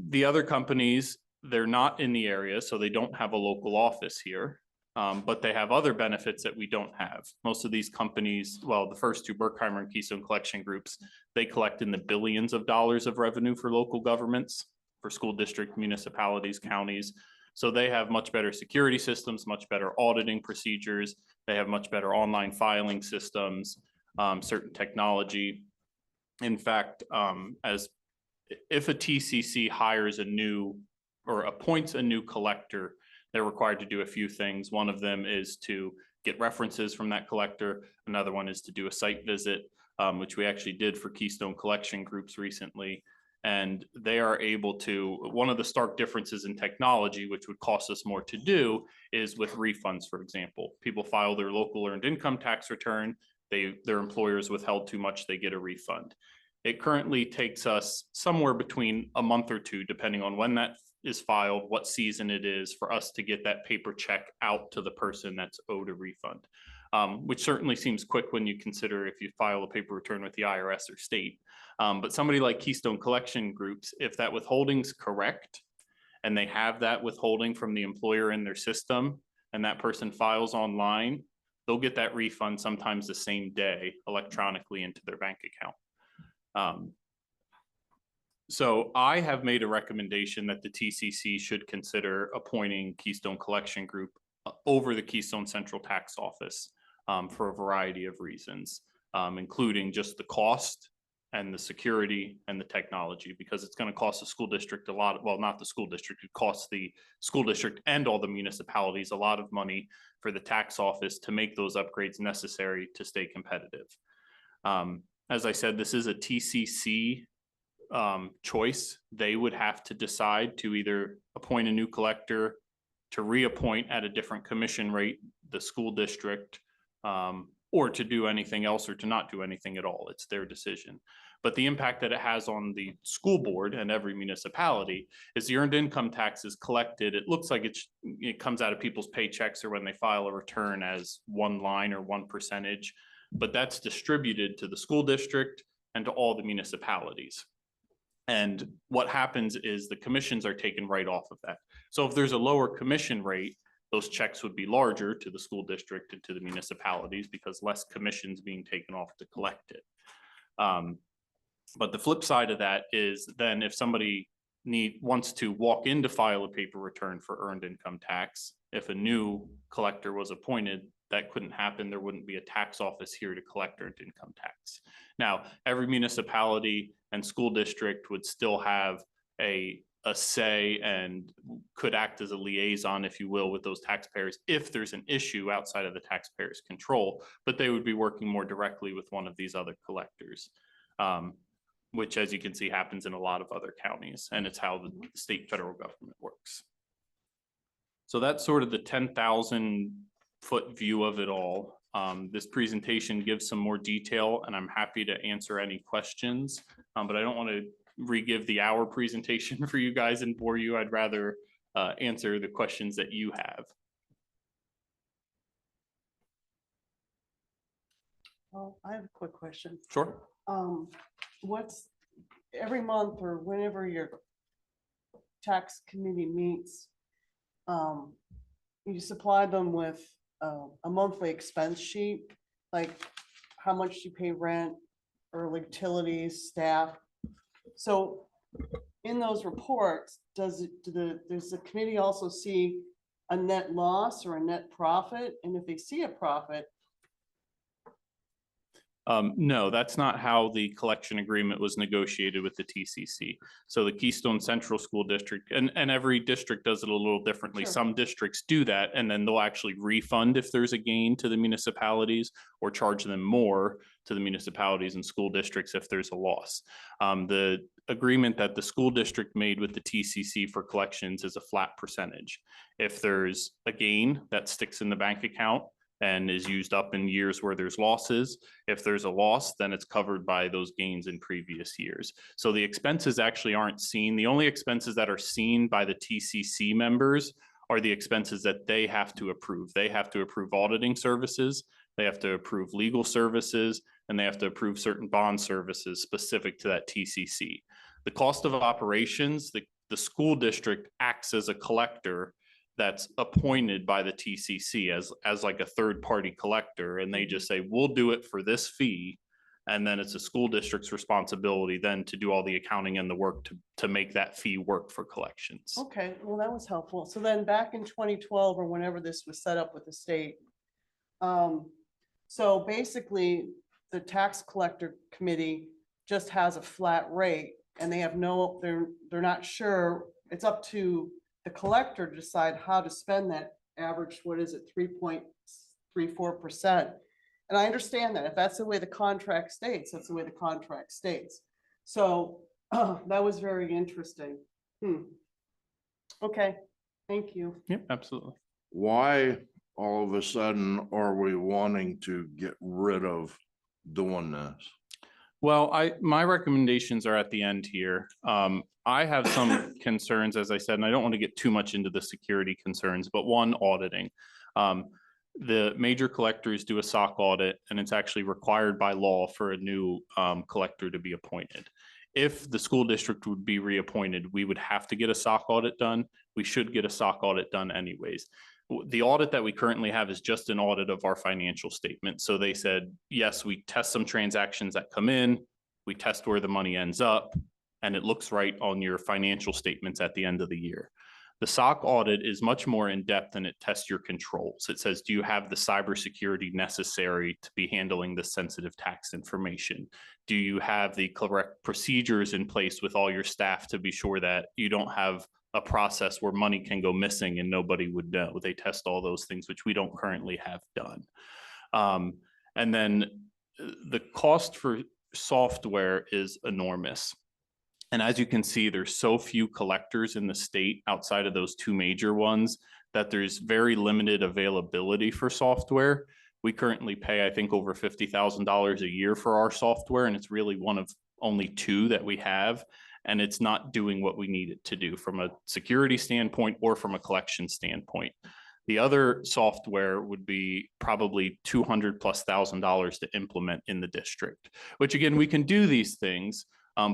The other companies, they're not in the area, so they don't have a local office here, but they have other benefits that we don't have. Most of these companies, well, the first two, Berkheimer and Keystone Collection Groups, they collect in the billions of dollars of revenue for local governments, for school district, municipalities, counties. So they have much better security systems, much better auditing procedures. They have much better online filing systems, certain technology. In fact, if a TCC hires a new or appoints a new collector, they're required to do a few things. One of them is to get references from that collector. Another one is to do a site visit, which we actually did for Keystone Collection Groups recently. And they are able to, one of the stark differences in technology, which would cost us more to do, is with refunds, for example. People file their local earned income tax return, their employers withheld too much, they get a refund. It currently takes us somewhere between a month or two, depending on when that is filed, what season it is, for us to get that paper check out to the person that's owed a refund. which certainly seems quick when you consider if you file a paper return with the IRS or state. But somebody like Keystone Collection Groups, if that withholding's correct, and they have that withholding from the employer in their system, and that person files online, they'll get that refund sometimes the same day electronically into their bank account. So I have made a recommendation that the TCC should consider appointing Keystone Collection Group over the Keystone Central Tax Office for a variety of reasons, including just the cost and the security and the technology, because it's going to cost the school district a lot. Well, not the school district, it costs the school district and all the municipalities a lot of money for the tax office to make those upgrades necessary to stay competitive. As I said, this is a TCC choice. They would have to decide to either appoint a new collector, to reappoint at a different commission rate, the school district, or to do anything else or to not do anything at all. It's their decision. But the impact that it has on the school board and every municipality is the earned income tax is collected. It looks like it comes out of people's paychecks or when they file a return as one line or 1%, but that's distributed to the school district and to all the municipalities. And what happens is the commissions are taken right off of that. So if there's a lower commission rate, those checks would be larger to the school district and to the municipalities because less commissions being taken off to collect it. But the flip side of that is then if somebody wants to walk in to file a paper return for earned income tax, if a new collector was appointed, that couldn't happen. There wouldn't be a tax office here to collect earned income tax. Now, every municipality and school district would still have a say and could act as a liaison, if you will, with those taxpayers if there's an issue outside of the taxpayer's control, but they would be working more directly with one of these other collectors, which, as you can see, happens in a lot of other counties, and it's how the state federal government works. So that's sort of the 10,000-foot view of it all. This presentation gives some more detail, and I'm happy to answer any questions, but I don't want to re-give the hour presentation for you guys and bore you. I'd rather answer the questions that you have. Well, I have a quick question. Sure. What's every month or whenever your tax committee meets, you supply them with a monthly expense sheet, like how much you pay rent or utilities, staff. So in those reports, does the committee also see a net loss or a net profit? And if they see a profit, No, that's not how the collection agreement was negotiated with the TCC. So the Keystone Central School District, and every district does it a little differently. Sure. Some districts do that, and then they'll actually refund if there's a gain to the municipalities or charge them more to the municipalities and school districts if there's a loss. The agreement that the school district made with the TCC for collections is a flat percentage. If there's a gain that sticks in the bank account and is used up in years where there's losses. If there's a loss, then it's covered by those gains in previous years. So the expenses actually aren't seen. The only expenses that are seen by the TCC members are the expenses that they have to approve. They have to approve auditing services, they have to approve legal services, and they have to approve certain bond services specific to that TCC. The cost of operations, the school district acts as a collector that's appointed by the TCC as like a third party collector. And they just say, we'll do it for this fee. And then it's a school district's responsibility then to do all the accounting and the work to make that fee work for collections. okay, well, that was helpful. So then back in 2012 or whenever this was set up with the state, so basically the tax collector committee just has a flat rate and they have they're not sure. It's up to the collector to decide how to spend that average, what is it, 3.34%. And I understand that if that's the way the contract states, that's the way the contract states. So that was very interesting. Okay, thank you. Yep, absolutely. Why all of a sudden are we wanting to get rid of doing this? Well, my recommendations are at the end here. I have some concerns, as I said, and I don't want to get too much into the security concerns, but one, auditing. The major collectors do a SOC audit, and it's actually required by law for a new collector to be appointed. If the school district would be reappointed, we would have to get a SOC audit done. We should get a SOC audit done anyways. The audit that we currently have is just an audit of our financial statement. So they said, yes, we test some transactions that come in, we test where the money ends up, and it looks right on your financial statements at the end of the year. The SOC audit is much more in-depth and it tests your controls. It says, do you have the cybersecurity necessary to be handling this sensitive tax information? Do you have the correct procedures in place with all your staff to be sure that you don't have a process where money can go missing and nobody would know? They test all those things, which we don't currently have done. And then the cost for software is enormous. And as you can see, there's so few collectors in the state outside of those two major ones that there's very limited availability for software. We currently pay, I think, over $50,000 a year for our software, and it's really one of only two that we have. And it's not doing what we need it to do from a security standpoint or from a collection standpoint. The other software would be probably $200,000+ to implement in the district, which again, we can do these things.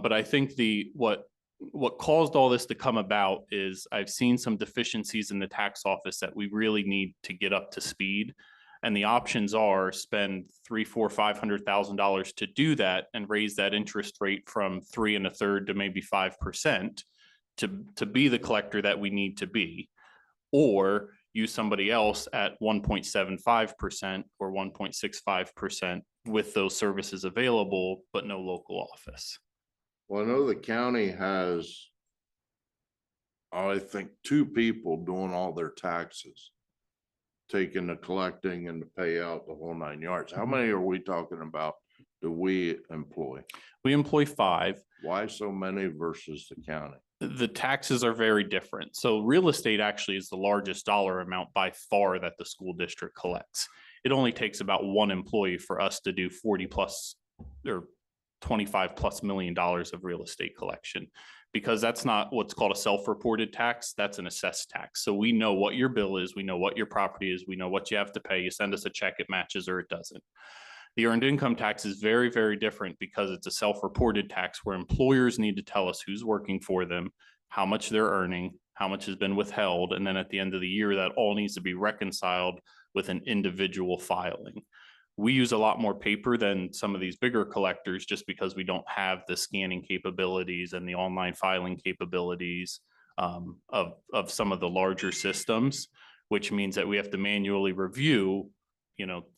But I think what caused all this to come about is I've seen some deficiencies in the tax office that we really need to get up to speed. And the options are spend $300,000, $400,000, $500,000 to do that and raise that interest rate from 3 1/3 to maybe 5% to be the collector that we need to be, or use somebody else at 1.75% or 1.65% with those services available, but no local office. Well, I know the county has, I think, 2 people doing all their taxes, taking the collecting and the payout, the whole 9 yards. How many are we talking about? Do we employ? We employ 5. Why so many versus the county? The taxes are very different. So real estate actually is the largest dollar amount by far that the school district collects. It only takes about 1 employee for us to do 40+ or $25+ million of real estate collection, because that's not what's called a self-reported tax. That's an assessed tax. So we know what your bill is. We know what your property is. We know what you have to pay. You send us a check, it matches or it doesn't. The earned income tax is very, very different because it's a self-reported tax where employers need to tell us who's working for them, how much they're earning, how much has been withheld. And then at the end of the year, that all needs to be reconciled with an individual filing. We use a lot more paper than some of these bigger collectors just because we don't have the scanning capabilities and the online filing capabilities of some of the larger systems, which means that we have to manually review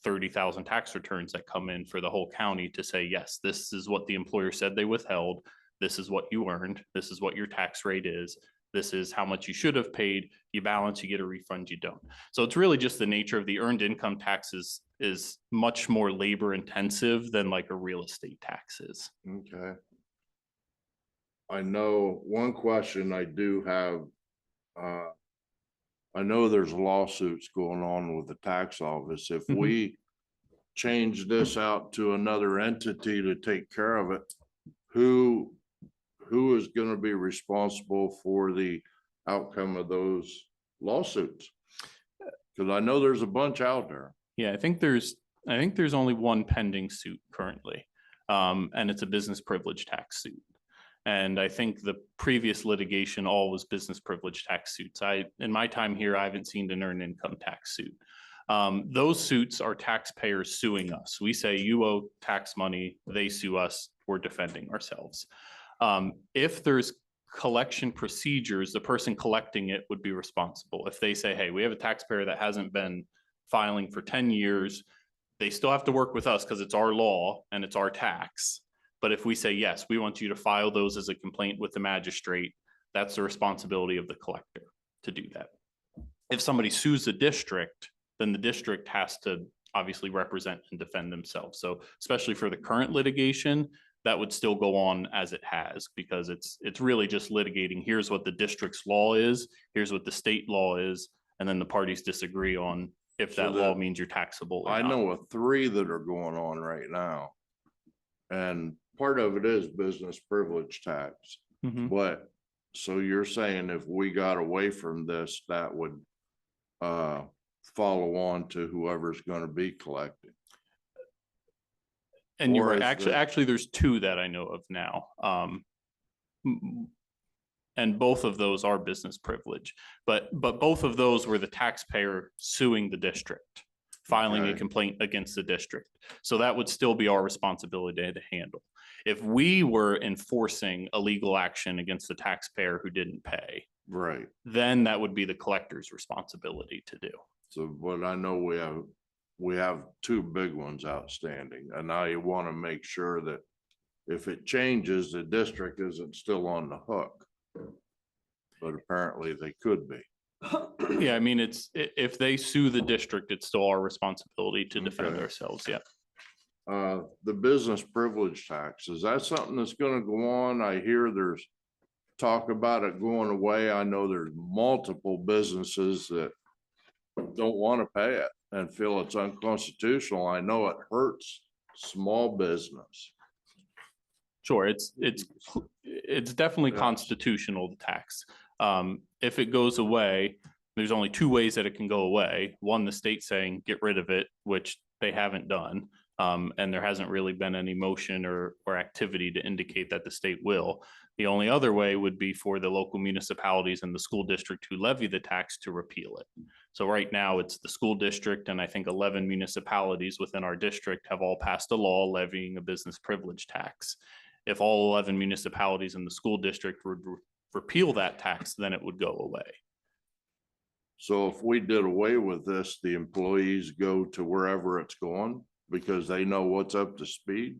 30,000 tax returns that come in for the whole county to say, yes, this is what the employer said they withheld. This is what you earned. This is what your tax rate is. This is how much you should have paid. You balance, you get a refund, you don't. So it's really just the nature of the earned income taxes is much more labor intensive than like a real estate tax is. Okay. I know one question I do have, I know there's lawsuits going on with the tax office. If we change this out to another entity to take care of it, who is going to be responsible for the outcome of those lawsuits? Because I know there's a bunch out there. Yeah, I think there's only one pending suit currently, and it's a business privilege tax suit. And I think the previous litigation all was business privilege tax suits. In my time here, I haven't seen an earned income tax suit. Those suits are taxpayers suing us. We say you owe tax money, they sue us, we're defending ourselves. If there's collection procedures, the person collecting it would be responsible. If they say, hey, we have a taxpayer that hasn't been filing for 10 years, they still have to work with us because it's our law and it's our tax. But if we say, yes, we want you to file those as a complaint with the magistrate, that's the responsibility of the collector to do that. If somebody sues the district, then the district has to obviously represent and defend themselves. So especially for the current litigation, that would still go on as it has, because it's really just litigating. Here's what the district's law is. Here's what the state law is. And then the parties disagree on if that law means you're taxable or I not. know of 3 that are going on right now. And part of it is business privilege tax. Mhm. follow on to whoever's gonna be collecting. And you're Or right, is actually, the- actually, there's two that I know of now. And both of those are business privilege, but both of those were the taxpayer suing the district, filing a Okay. complaint against the district. So that would still be our responsibility to handle. If we were enforcing a legal action against the taxpayer who didn't pay, Right. then that would be the collector's responsibility to do. So, but I know we have two big ones outstanding, and I want to make sure that if it changes, the district isn't still on the hook. But apparently they could be. Yeah, I mean, if they sue the district, it's still our responsibility to defend Okay. ourselves, yeah. The business privilege tax, is that something that's gonna go on? I hear there's talk about it going away. I know there's multiple businesses that don't want to pay it and feel it's unconstitutional. I know it hurts small business. Sure, it's definitely Yes. constitutional, the tax. If it goes away, there's only two ways that it can go away. One, the state saying, get rid of it, which they haven't done. And there hasn't really been any motion or activity to indicate that the state will. The only other way would be for the local municipalities and the school district who levy the tax to repeal it. So right now, it's the school district and I think 11 municipalities within our district have all passed a law levying a business privilege tax. If all 11 municipalities in the school district would repeal that tax, then it would go away. So if we did away with this, the employees go to wherever it's going because they know what's up to speed?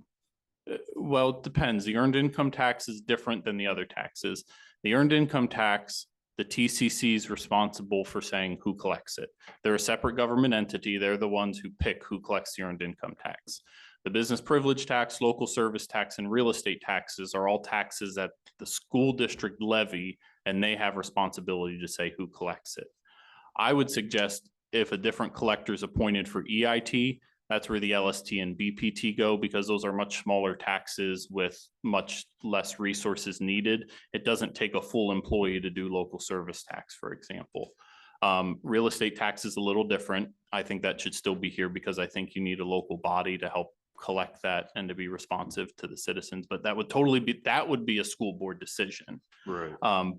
Well, it depends. The earned income tax is different than the other taxes. The earned income tax, the TCC is responsible for saying who collects it. They're a separate government entity. They're the ones who pick who collects the earned income tax. The business privilege tax, local service tax, and real estate taxes are all taxes that the school district levy, and they have responsibility to say who collects it. I would suggest if a different collector is appointed for EIT, that's where the LST and BPT go because those are much smaller taxes with much less resources needed. It doesn't take a full employee to do local service tax, for example. Real estate tax is a little different. I think that should still be here because I think you need a local body to help collect that and to be responsive to the citizens, but that would be a school board decision. Right.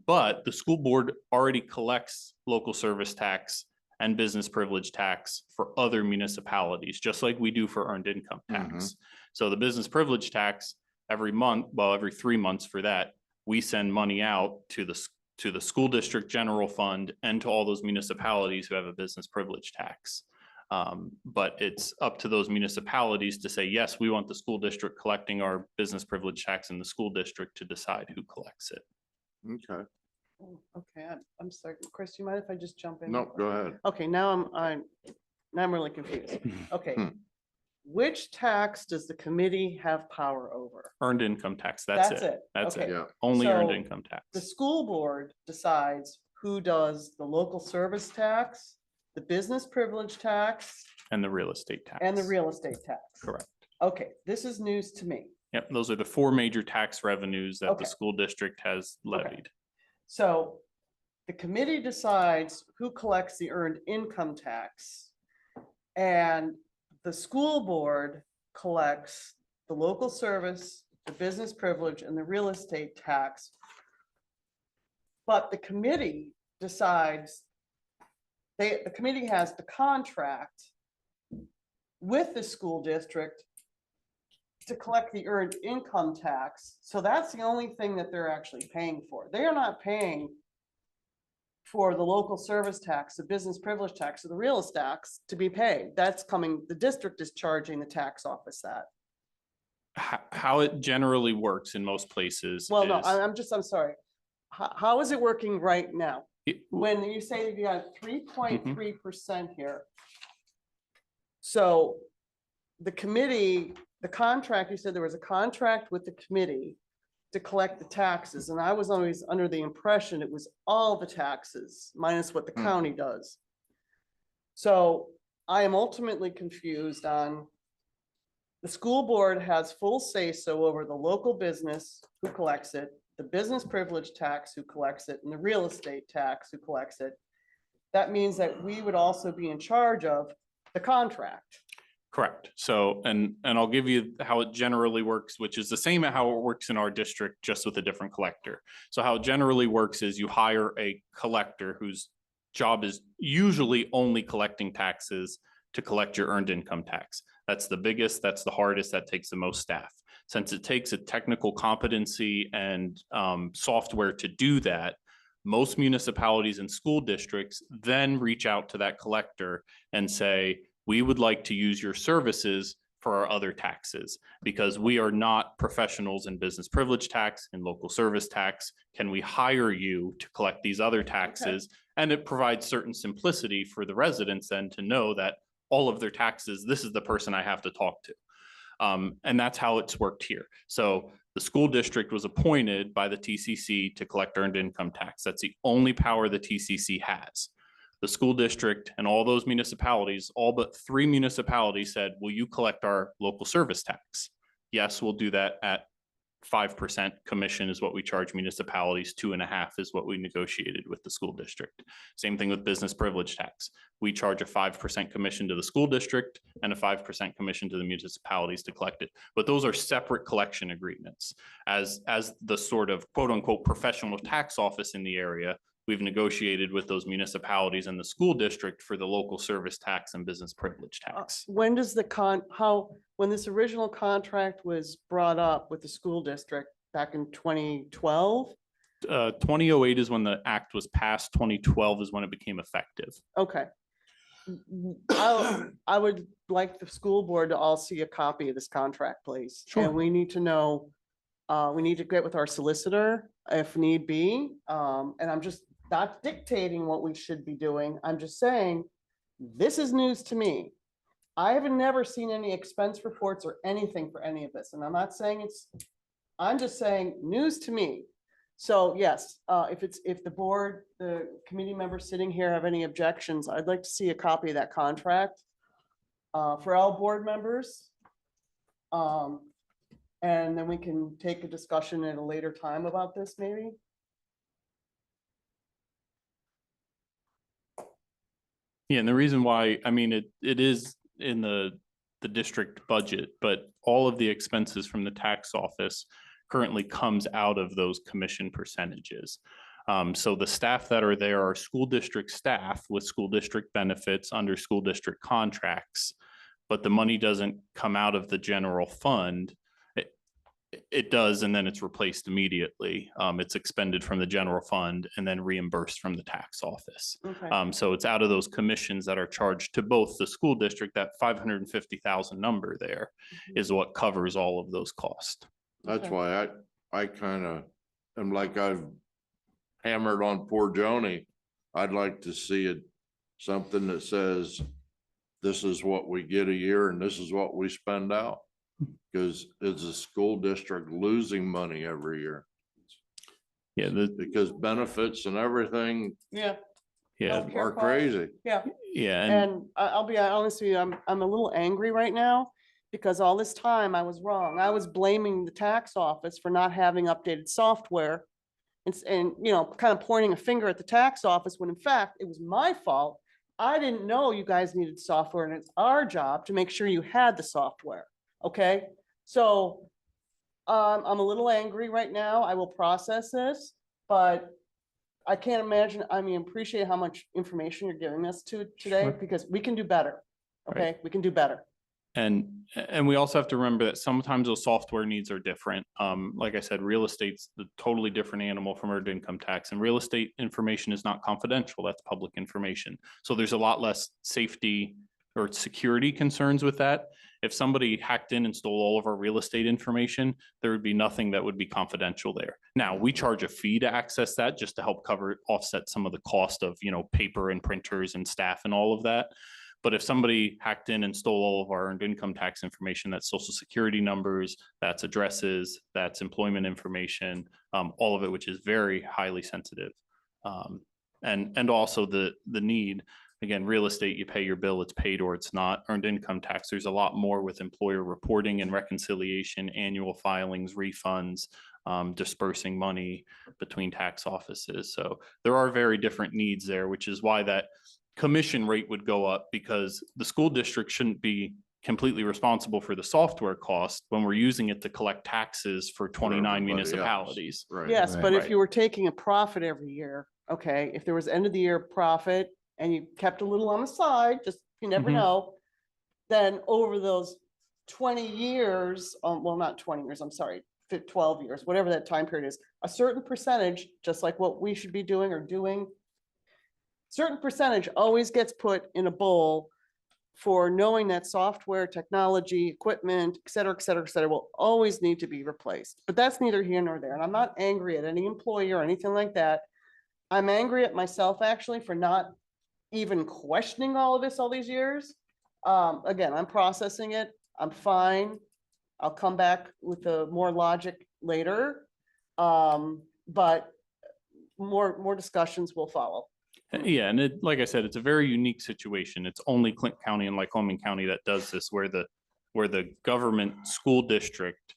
But the school board already collects local service tax and business privilege tax for other municipalities, just like we do for earned income tax. So the business privilege tax every month, well, every 3 months for that, we send money out to the school district general fund and to all those municipalities who have a business privilege tax. But it's up to those municipalities to say, yes, we want the school district collecting our business privilege tax in the school district to decide who collects it. Okay. Okay, I'm sorry, Chris, do you mind if I just jump in? No, go ahead. Okay, now I'm really confused. Okay. Hmm. Which tax does the committee have power over? Earned income tax, that's it. That's Okay. it. Yeah. Only earned So income tax. The school board decides who does the local service tax, the business privilege tax, And the real estate tax. and the real estate tax. Correct. Okay, this is news to me. Yep, those are the four major tax revenues that Okay. the school district has levied. So the committee decides who collects the earned income tax. And the school board collects the local service, the business privilege, and the real estate tax. But the committee decides, the committee has the contract with the school district to collect the earned income tax. So that's the only thing that they're actually paying for. They are not paying for the local service tax, the business privilege tax, or the real estate tax to be paid. That's coming, the district is charging the tax office that. How it generally works in most places Well, no, is- I'm sorry. How is it working right now? it- When you say that you got 3.3% here. So the committee, the contract, you said there was a contract with the committee to collect the taxes, and I was always under the impression it was all the taxes minus what the Hmm. county does. So I am ultimately confused on the school board has full say-so over the local business who collects it, the business privilege tax who collects it, and the real estate tax who collects it. that means that we would also be in charge of the contract. Correct. So, and I'll give you how it generally works, which is the same as how it works in our district, just with a different collector. So how it generally works is you hire a collector whose job is usually only collecting taxes to collect your earned income tax. That's the biggest, that's the hardest, that takes the most staff. Since it takes a technical competency and software to do that, most municipalities and school districts then reach out to that collector and say, we would like to use your services for our other taxes because we are not professionals in business privilege tax and local service tax. Can we hire you to collect these other taxes? And it provides certain simplicity for the residents then to know that all of their taxes, this is the person I have to talk to. And that's how it's worked here. So the school district was appointed by the TCC to collect earned income tax. That's the only power the TCC has. The school district and all those municipalities, all but 3 municipalities said, will you collect our local service tax? Yes, we'll do that at 5% commission is what we charge municipalities. 2.5% is what we negotiated with the school district. Same thing with business privilege tax. We charge a 5% commission to the school district and a 5% commission to the municipalities to collect it. But those are separate collection agreements. As the sort of quote unquote professional tax office in the area, we've negotiated with those municipalities and the school district for the local service tax and business privilege tax. When does when this original contract was brought up with the school district back in 2012? 2008 is when the act was passed. 2012 is when it became effective. Okay. I would like the school board to all see a copy of this contract, please. Sure. And we need to know, we need to get with our solicitor if need be. And I'm just not dictating what we should be doing. I'm just saying, this is news to me. I have never seen any expense reports or anything for any of this. And I'm not saying I'm just saying news to me. So yes, if the board, the committee members sitting here have any objections, I'd like to see a copy of that contract for all board members. And then we can take a discussion at a later time about this, maybe. Yeah, and the reason why, I mean, it is in the district budget, but all of the expenses from the tax office currently comes out of those commission percentages. So the staff that are there are school district staff with school district benefits under school district contracts, but the money doesn't come out of the general fund. It does, and then it's replaced immediately. It's expended from the general fund and then reimbursed from the tax office. Okay. So it's out of those commissions that are charged to both the school district. That 550,000 number there is what covers all of those costs. That's Okay. why I kind of am like I've hammered on poor Joni. I'd like to see it, something that says, this is what we get a year and this is what we spend out. Because is the school district losing money every year? Yeah, Because benefits and everything Yeah, yeah, Healthcare are costs. crazy. yeah. yeah. And I'll be honest with you, I'm a little angry right now because all this time I was wrong. I was blaming the tax office for not having updated software. And, you know, kind of pointing a finger at the tax office when in fact it was my fault. I didn't know you guys needed software and it's our job to make sure you had the software. Okay, so I'm a little angry right now. I will process this, but I can't imagine, I mean, appreciate how much information you're giving us today Sure. because we can do better. Right. Okay, we can do better. And we also have to remember that sometimes those software needs are different. Like I said, real estate's a totally different animal from earned income tax, and real estate information is not confidential. That's public information. So there's a lot less safety or security concerns with that. If somebody hacked in and stole all of our real estate information, there would be nothing that would be confidential there. Now, we charge a fee to access that just to help offset some of the cost of, you know, paper and printers and staff and all of that. But if somebody hacked in and stole all of our earned income tax information, that's social security numbers, that's addresses, that's employment information, all of it, which is very highly sensitive. And also the need, again, real estate, you pay your bill, it's paid or it's not. Earned income tax, there's a lot more with employer reporting and reconciliation, annual filings, refunds. dispersing money between tax offices. So there are very different needs there, which is why that commission rate would go up, because the school district shouldn't be completely responsible for the software cost when we're using it to collect taxes for 29 everybody else. municipalities. Right. Yes, but Right. if you were taking a profit every year, okay, if there was end of the year profit and you kept a little on the side, just, you never Mhm. know. Then over those 20 years, well, not 20 years, I'm sorry, 12 years, whatever that time period is, a certain percentage, just like what we should be doing or doing, certain percentage always gets put in a bowl for knowing that software, technology, equipment, et cetera, will always need to be replaced. But that's neither here nor there. And I'm not angry at any employee or anything like that. I'm angry at myself actually for not even questioning all of this all these years. Again, I'm processing it. I'm fine. I'll come back with more logic later. But more discussions will follow. Yeah, and it, like I said, it's a very unique situation. It's only Clinton County and Lycoming County that does this, where the government school district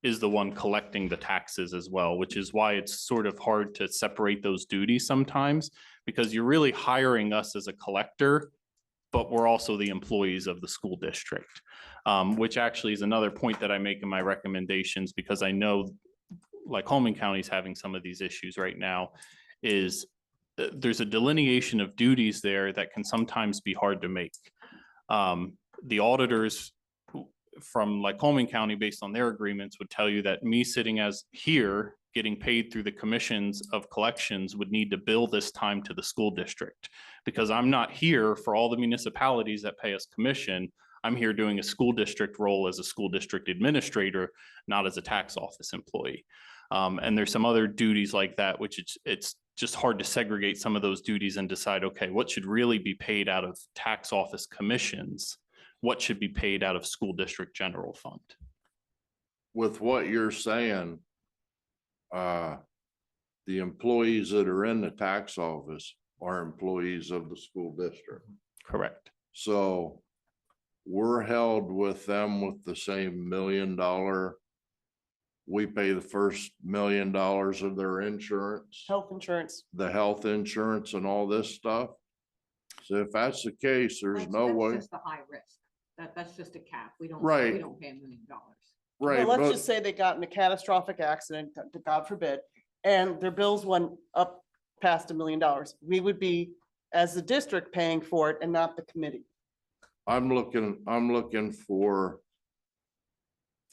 is the one collecting the taxes as well, which is why it's sort of hard to separate those duties sometimes, because you're really hiring us as a collector, but we're also the employees of the school district, which actually is another point that I make in my recommendations, because I know Lycoming County is having some of these issues right now, is there's a delineation of duties there that can sometimes be hard to make. The auditors from Lycoming County, based on their agreements, would tell you that me sitting as here, getting paid through the commissions of collections, would need to bill this time to the school district, because I'm not here for all the municipalities that pay us commission. I'm here doing a school district role as a school district administrator, not as a tax office employee. And there's some other duties like that, which it's just hard to segregate some of those duties and decide, okay, what should really be paid out of tax office commissions? What should be paid out of school district general fund? With what you're saying, the employees that are in the tax office are employees of the school district. Correct. So we're held with them with the same $1 million. We pay the first $1 million of their insurance, Health insurance. the health insurance and all this stuff. So if that's the case, there's no way. That's just the high risk. That's just a cap. We don't Right. pay $1 million. Right, Well, let's but just say they got in a catastrophic accident, God forbid, and their bills went up past $1 million. We would be, as the district, paying for it and not the committee. I'm looking for,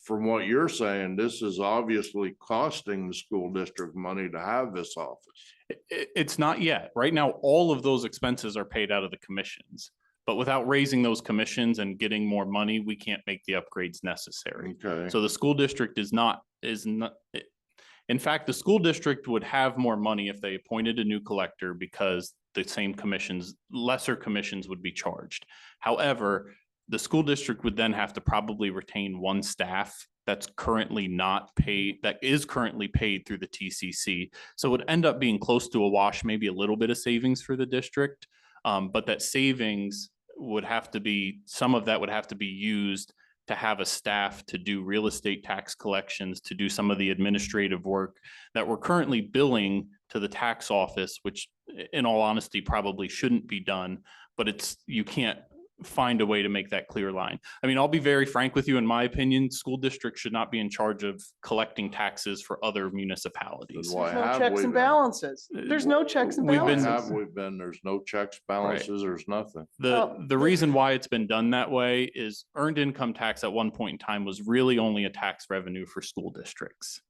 from what you're saying, this is obviously costing the school district money to have this office. It's not yet. Right now, all of those expenses are paid out of the commissions. But without raising those commissions and getting more money, we can't make the upgrades necessary. Okay, So the school district is not, in fact, the school district would have more money if they appointed a new collector, because the same commissions, lesser commissions would be charged. However, the school district would then have to probably retain one staff that's currently not paid, that is currently paid through the TCC. So it would end up being close to a wash, maybe a little bit of savings for the district. But that savings would have to be, some of that would have to be used to have a staff to do real estate tax collections, to do some of the administrative work that we're currently billing to the tax office, which in all honesty, probably shouldn't be done, but it's, you can't find a way to make that clear line. I mean, I'll be very frank with you, in my opinion, school districts should not be in charge of collecting taxes for other municipalities. Then why There's no have checks we and been? balances. There's no checks and We've been- Why balances. have we been? There's no checks, balances, there's nothing. Well, The reason why it's been done that way is earned income tax at one point in time was really only a tax revenue for school districts.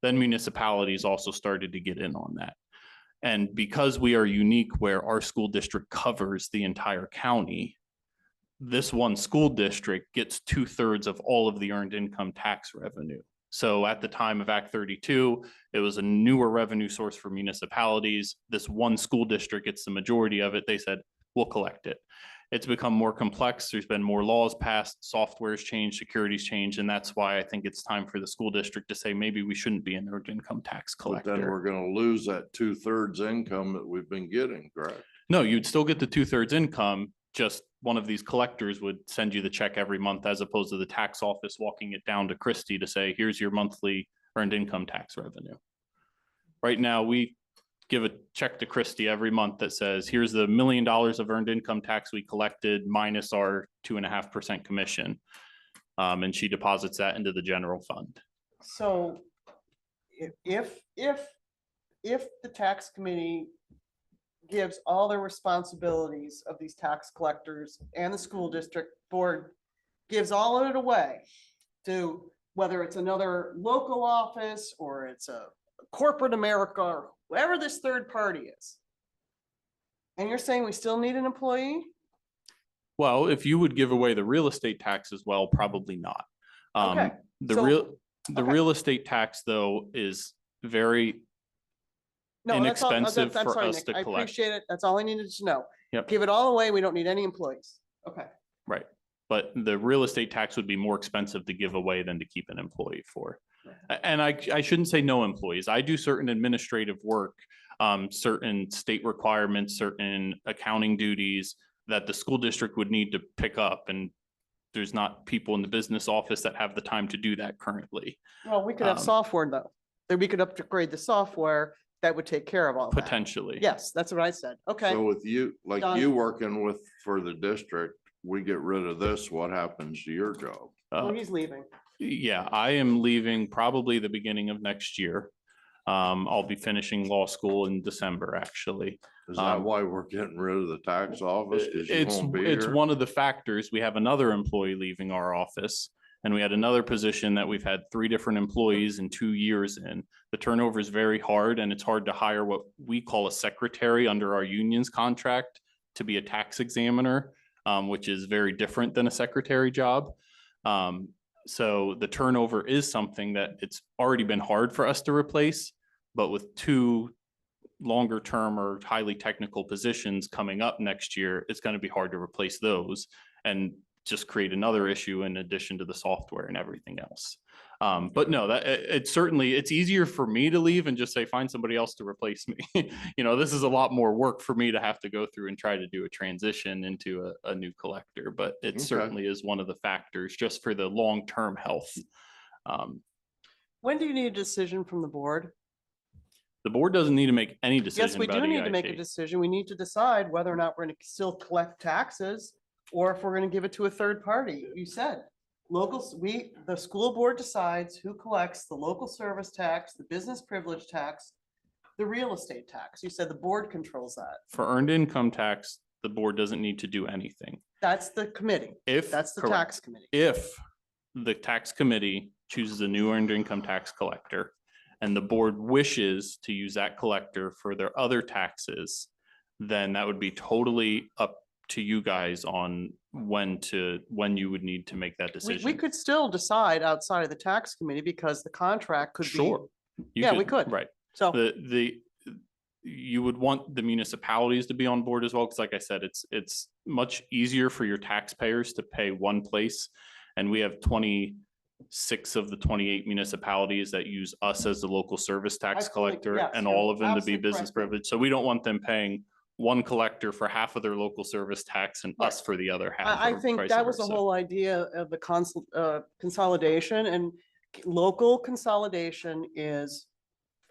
Then municipalities also started to get in on that. And because we are unique where our school district covers the entire county, this one school district gets 2/3 of all of the earned income tax revenue. So at the time of Act 32, it was a newer revenue source for municipalities. This one school district gets the majority of it. They said, we'll collect it. It's become more complex. There's been more laws passed, software's changed, security's changed. And that's why I think it's time for the school district to say, maybe we shouldn't be an earned income tax But then collector. we're gonna lose that 2/3 income that we've been getting, correct? No, you'd still get the 2/3 income, just one of these collectors would send you the check every month, as opposed to the tax office walking it down to Christie to say, here's your monthly earned income tax revenue. Right now, we give a check to Christie every month that says, here's the $1 million of earned income tax we collected minus our 2.5% commission. And she deposits that into the general fund. So if the tax committee gives all the responsibilities of these tax collectors and the school district board gives all of it away to whether it's another local office or it's a corporate America or whoever this third party is. And you're saying we still need an employee? Well, if you would give away the real estate tax as well, probably not. Okay, The so- the okay. real estate tax though is very No, that's all. inexpensive I'm for sorry, us Nick. to I collect. appreciate it. That's all I needed to know. Yep. Give it all away. We don't need any employees. Okay. Right. But the real estate tax would be more expensive to give away than to keep an employee for. And I shouldn't say no employees. I do certain administrative work, certain state requirements, certain accounting duties that the school district would need to pick up. And there's not people in the business office that have the time to do that currently, Well, we could have Um, software though. Then we could upgrade the software that would take care of all that. potentially. Yes, that's what I said. Okay. So with you, like Done. you working with, for the district, we get rid of this, what happens to your job? Well, he's leaving. Yeah, I am leaving probably the beginning of next year. I'll be finishing law school in December, actually. Is that Um, why we're getting rid of the tax office? 'Cause you won't be It's here? one of the factors. We have another employee leaving our office. And we had another position that we've had 3 different employees in 2 years in. The turnover is very hard and it's hard to hire what we call a secretary under our union's contract to be a tax examiner, which is very different than a secretary job. So the turnover is something that it's already been hard for us to replace, but with 2 longer term or highly technical positions coming up next year, it's going to be hard to replace those and just create another issue in addition to the software and everything else. But no, that it's certainly, it's easier for me to leave and just say, find somebody else to replace me. You know, this is a lot more work for me to have to go through and try to do a transition into a new collector, but it Okay. certainly is one of the factors just for the long-term health. When do you need a decision from the board? The board doesn't need to make any decision Yes, we about do need to make a EIT. decision. We need to decide whether or not we're going to still collect taxes or if we're going to give it to a third party. You said locals, the school board decides who collects the local service tax, the business privilege tax, the real estate tax. You said the board controls that. For earned income tax, the board doesn't need to do anything. That's the committee. If. That's the correct. tax committee. If the tax committee chooses a new earned income tax collector and the board wishes to use that collector for their other taxes, then that would be totally up to you guys on when you would need to make that We decision. could still decide outside of the tax committee because the contract could be. Sure. You Yeah, we could. Right. So, You would want the municipalities to be on board as well, because like I said, it's much easier for your taxpayers to pay one place. And we have 26 of the 28 municipalities that use us as the local service tax I fully- collector yes, and you're all of them to be absolutely business correct. privilege. So we don't want them paying one collector for half of their local service tax and us for the other half. I or think vice that was the versa. whole idea of the consolidation and local consolidation is,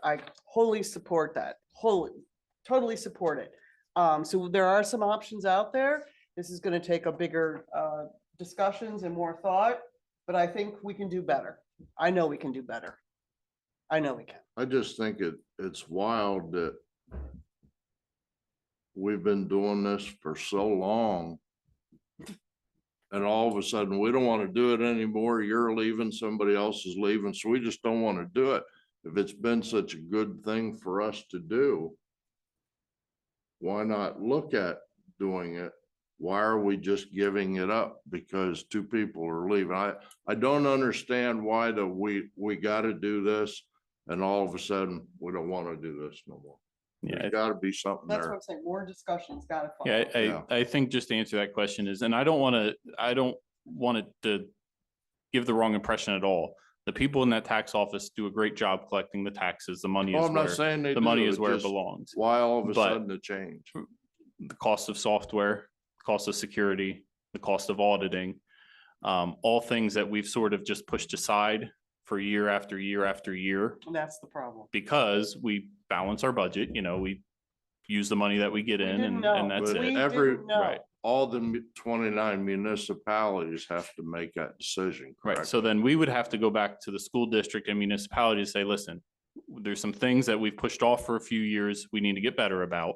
I wholly support that, totally support it. So there are some options out there. This is gonna take a bigger discussions and more thought, but I think we can do better. I know we can do better. I know we can. I just think it's wild that we've been doing this for so long. And all of a sudden, we don't want to do it anymore. You're leaving, somebody else is leaving, so we just don't want to do it. If it's been such a good thing for us to do, why not look at doing it? Why are we just giving it up because 2 people are leaving? I don't understand why we gotta do this and all of a sudden we don't want to do this no more. Yeah, There's gotta be something That's what there. I'm saying. More discussions gotta follow. Yeah, Yeah. I think just to answer that question is, and I don't want it to give the wrong impression at all. The people in that tax office do a great job collecting the taxes. The money Oh, is I'm not where, saying they the money do, is it where it just- belongs. Why all of a But- sudden the change? The cost of software, cost of security, the cost of auditing, all things that we've sort of just pushed aside for year after year after year And that's the problem. because we balance our budget, we use the money that we get We in didn't and know. that's But We it. every, didn't know. right, all the 29 municipalities have to make that decision, Right, correct? so then we would have to go back to the school district and municipality to say, listen, there's some things that we've pushed off for a few years, we need to get better about.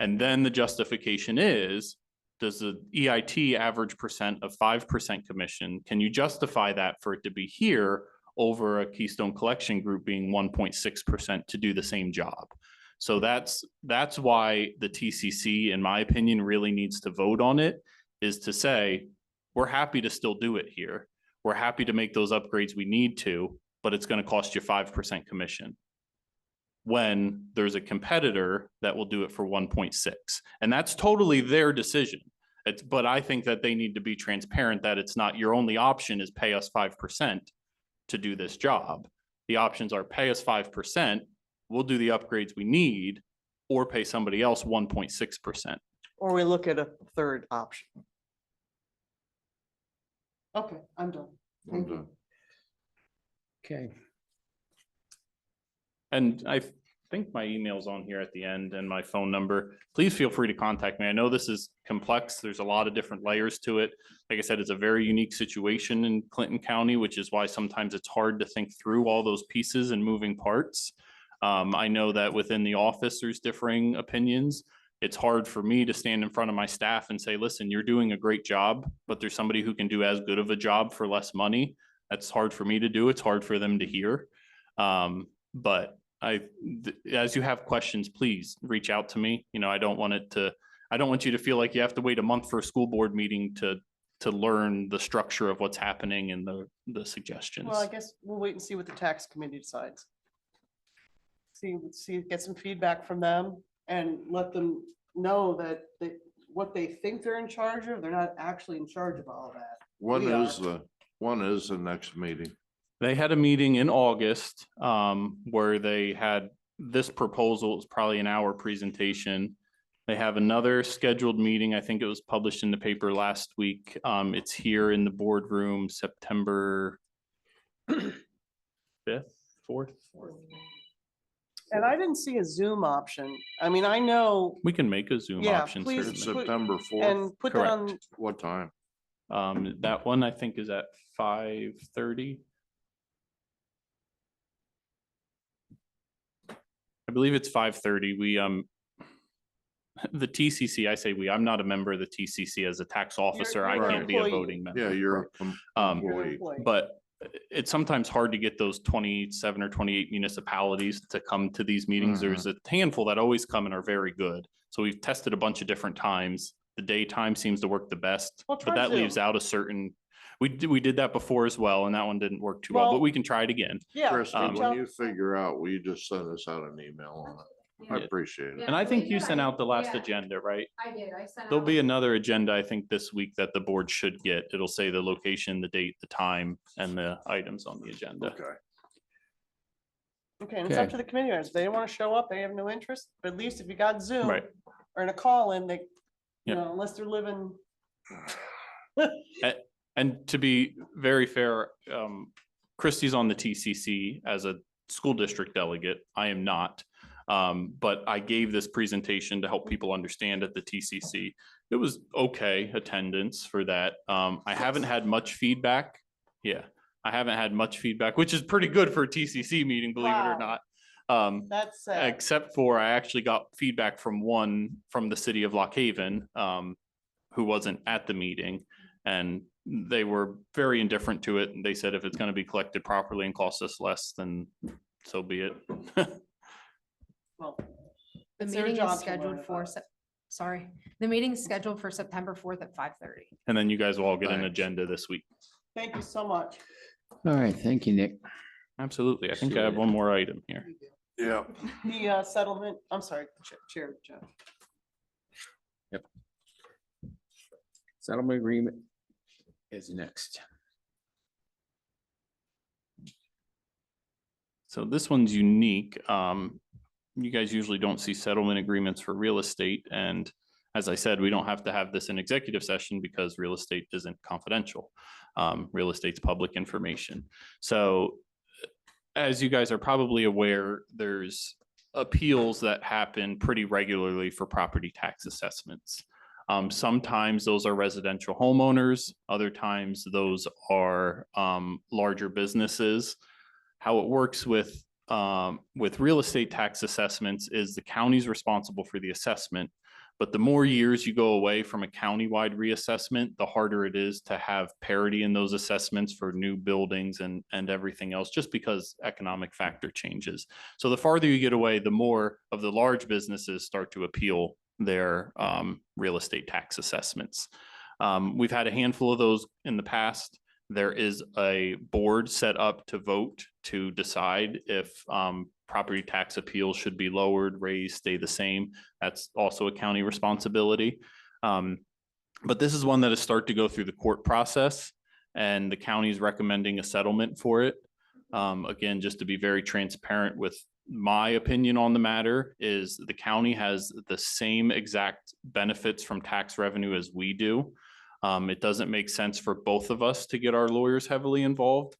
And then the justification is, does the EIT average percent of 5% commission, can you justify that for it to be here over a Keystone Collection Group being 1.6% to do the same job? So that's why the TCC, in my opinion, really needs to vote on it, is to say, we're happy to still do it here. We're happy to make those upgrades we need to, but it's going to cost you 5% commission. When there's a competitor that will do it for 1.6. And that's totally their decision. But I think that they need to be transparent that it's not your only option is pay us 5% to do this job. The options are pay us 5%, we'll do the upgrades we need, or pay somebody else 1.6%. Or we look at a third option. Okay, I'm done. I'm done. Okay. And I think my email's on here at the end and my phone number. Please feel free to contact me. I know this is complex. There's a lot of different layers to it. Like I said, it's a very unique situation in Clinton County, which is why sometimes it's hard to think through all those pieces and moving parts. I know that within the office, there's differing opinions. It's hard for me to stand in front of my staff and say, listen, you're doing a great job, but there's somebody who can do as good of a job for less money. That's hard for me to do. It's hard for them to hear. But as you have questions, please reach out to me. I don't want you to feel like you have to wait a month for a school board meeting to learn the structure of what's happening and the suggestions. Well, I guess we'll wait and see what the tax committee decides. See, get some feedback from them and let them know that what they think they're in charge of, they're not actually in charge of all that. When We is are. the next meeting? They had a meeting in August where they had this proposal. It was probably an hour presentation. They have another scheduled meeting. I think it was published in the paper last week. It's here in the boardroom, September 5th, 4th. And I didn't see a Zoom option. I mean, I know, We can make a Zoom Yeah, option. please It's certainly. September 4th. and put that on, What time? That one I think is at 5:30. I believe it's 5:30. The TCC, I say I'm not a member of the TCC as a tax officer. I you're an can't be a employee. voting member. Yeah, you're Um, your employee. employee. But it's sometimes hard to get those 27 or 28 municipalities to come to these meetings. Mhm. There's a handful that always come and are very good. So we've tested a bunch of different times. The daytime seems to work the best, Well, but try that leaves Zoom. out a certain, we did that before as well, and that one didn't work too well, but Well- we can try it again. Yeah. Kristen, Um, when you figure out, will you just send us out an email on it? I Yeah. appreciate it. And I think you sent out the last agenda, right? I did, I sent There'll be another agenda, I think, this week that the board should get. It'll say the location, the date, the time, and the items on the agenda. Okay. Okay, and it's up Okay. to the committee members. If they don't want to show up, they have no interest, but at least if you got Zoom Right. or in a call in, they, Yep. unless they're living. And to be very fair, Christie's on the TCC as a school district delegate. I am not. But I gave this presentation to help people understand at the TCC. It was okay attendance for that. I haven't had much feedback. Yeah, I haven't had much feedback, which is pretty good for a TCC meeting, believe it or Wow. not. That's sad. Except for I actually got feedback from the city of Lock Haven, who wasn't at the meeting. And they were very indifferent to it. And they said if it's going to be collected properly and cost us less, then so be it. Well, The it's their meeting job is to learn scheduled for, about it. sorry, the meeting is scheduled for September 4th at 5:30. And then you guys will all get an Thanks. agenda this week. Thank you so much. All right, thank you, Nick. Absolutely. I think I have one more item here. Yeah. The settlement, I'm sorry, Chair Jeff. Settlement agreement is next. So this one's unique. You guys usually don't see settlement agreements for real estate. And as I said, we don't have to have this in executive session because real estate isn't confidential. Real estate's public information. So as you guys are probably aware, there's appeals that happen pretty regularly for property tax assessments. Sometimes those are residential homeowners, other times those are larger businesses. How it works with real estate tax assessments is the county's responsible for the assessment. But the more years you go away from a countywide reassessment, the harder it is to have parity in those assessments for new buildings and everything else, just because economic factor changes. So the farther you get away, the more of the large businesses start to appeal their real estate tax assessments. We've had a handful of those in the past. There is a board set up to vote to decide if property tax appeals should be lowered, raised, stay the same. That's also a county responsibility. But this is one that has started to go through the court process, and the county is recommending a settlement for it. Again, just to be very transparent with my opinion on the matter, is the county has the same exact benefits from tax revenue as we do. It doesn't make sense for both of us to get our lawyers heavily involved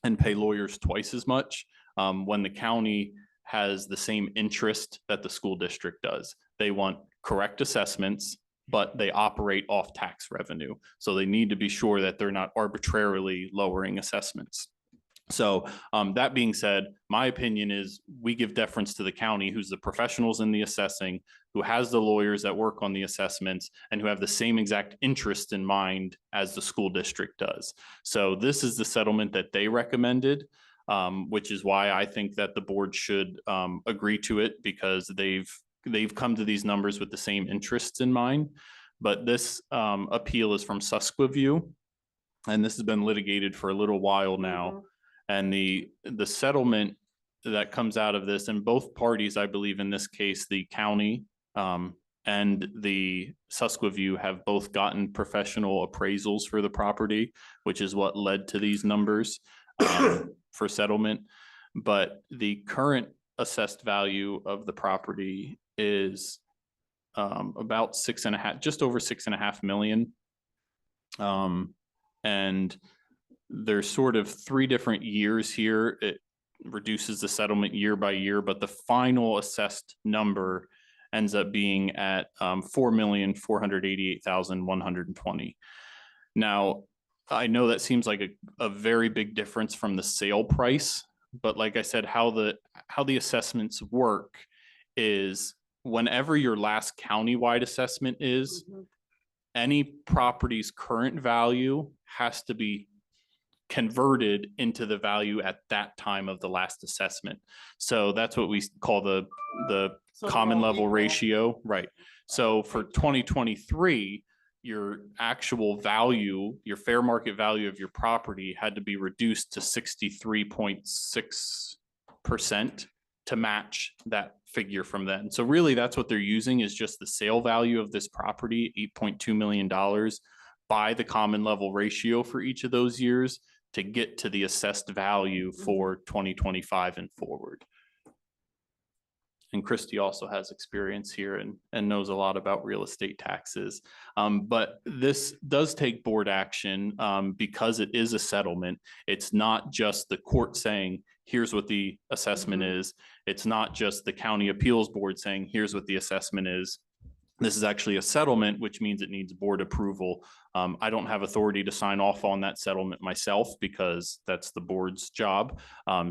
and pay lawyers twice as much when the county has the same interest that the school district does. They want correct assessments, but they operate off tax revenue. So they need to be sure that they're not arbitrarily lowering assessments. So that being said, my opinion is we give deference to the county, who's the professionals in the assessing, who has the lawyers that work on the assessments, and who have the same exact interest in mind as the school district does. So this is the settlement that they recommended, which is why I think that the board should agree to it, because they've come to these numbers with the same interests in mind. But this appeal is from Susqueview, and this has been litigated for a little while now. And the settlement that comes out of this, and both parties, I believe in this case, the county and the Susqueview, have both gotten professional appraisals for the property, which is what led to these numbers for settlement. But the current assessed value of the property is about just over 6.5 million. And there's sort of 3 different years here. It reduces the settlement year by year, but the final assessed number ends up being at 4,488,120. Now, I know that seems like a very big difference from the sale price, but like I said, how the assessments work is whenever your last countywide assessment is, any property's current value has to be converted into the value at that time of the last assessment. So that's what we call the So common they're all level equal. ratio, right? So for 2023, your actual value, your fair market value of your property had to be reduced to 63.6% to match that figure from then. So really that's what they're using, is just the sale value of this property, $8.2 million, by the common level ratio for each of those years to get to the assessed value for 2025 and forward. And Christy also has experience here and knows a lot about real estate taxes. But this does take board action because it is a settlement. It's not just the court saying, here's what the assessment is. It's not just the county appeals board saying, here's what the assessment is. This is actually a settlement, which means it needs board approval. I don't have authority to sign off on that settlement myself because that's the board's job.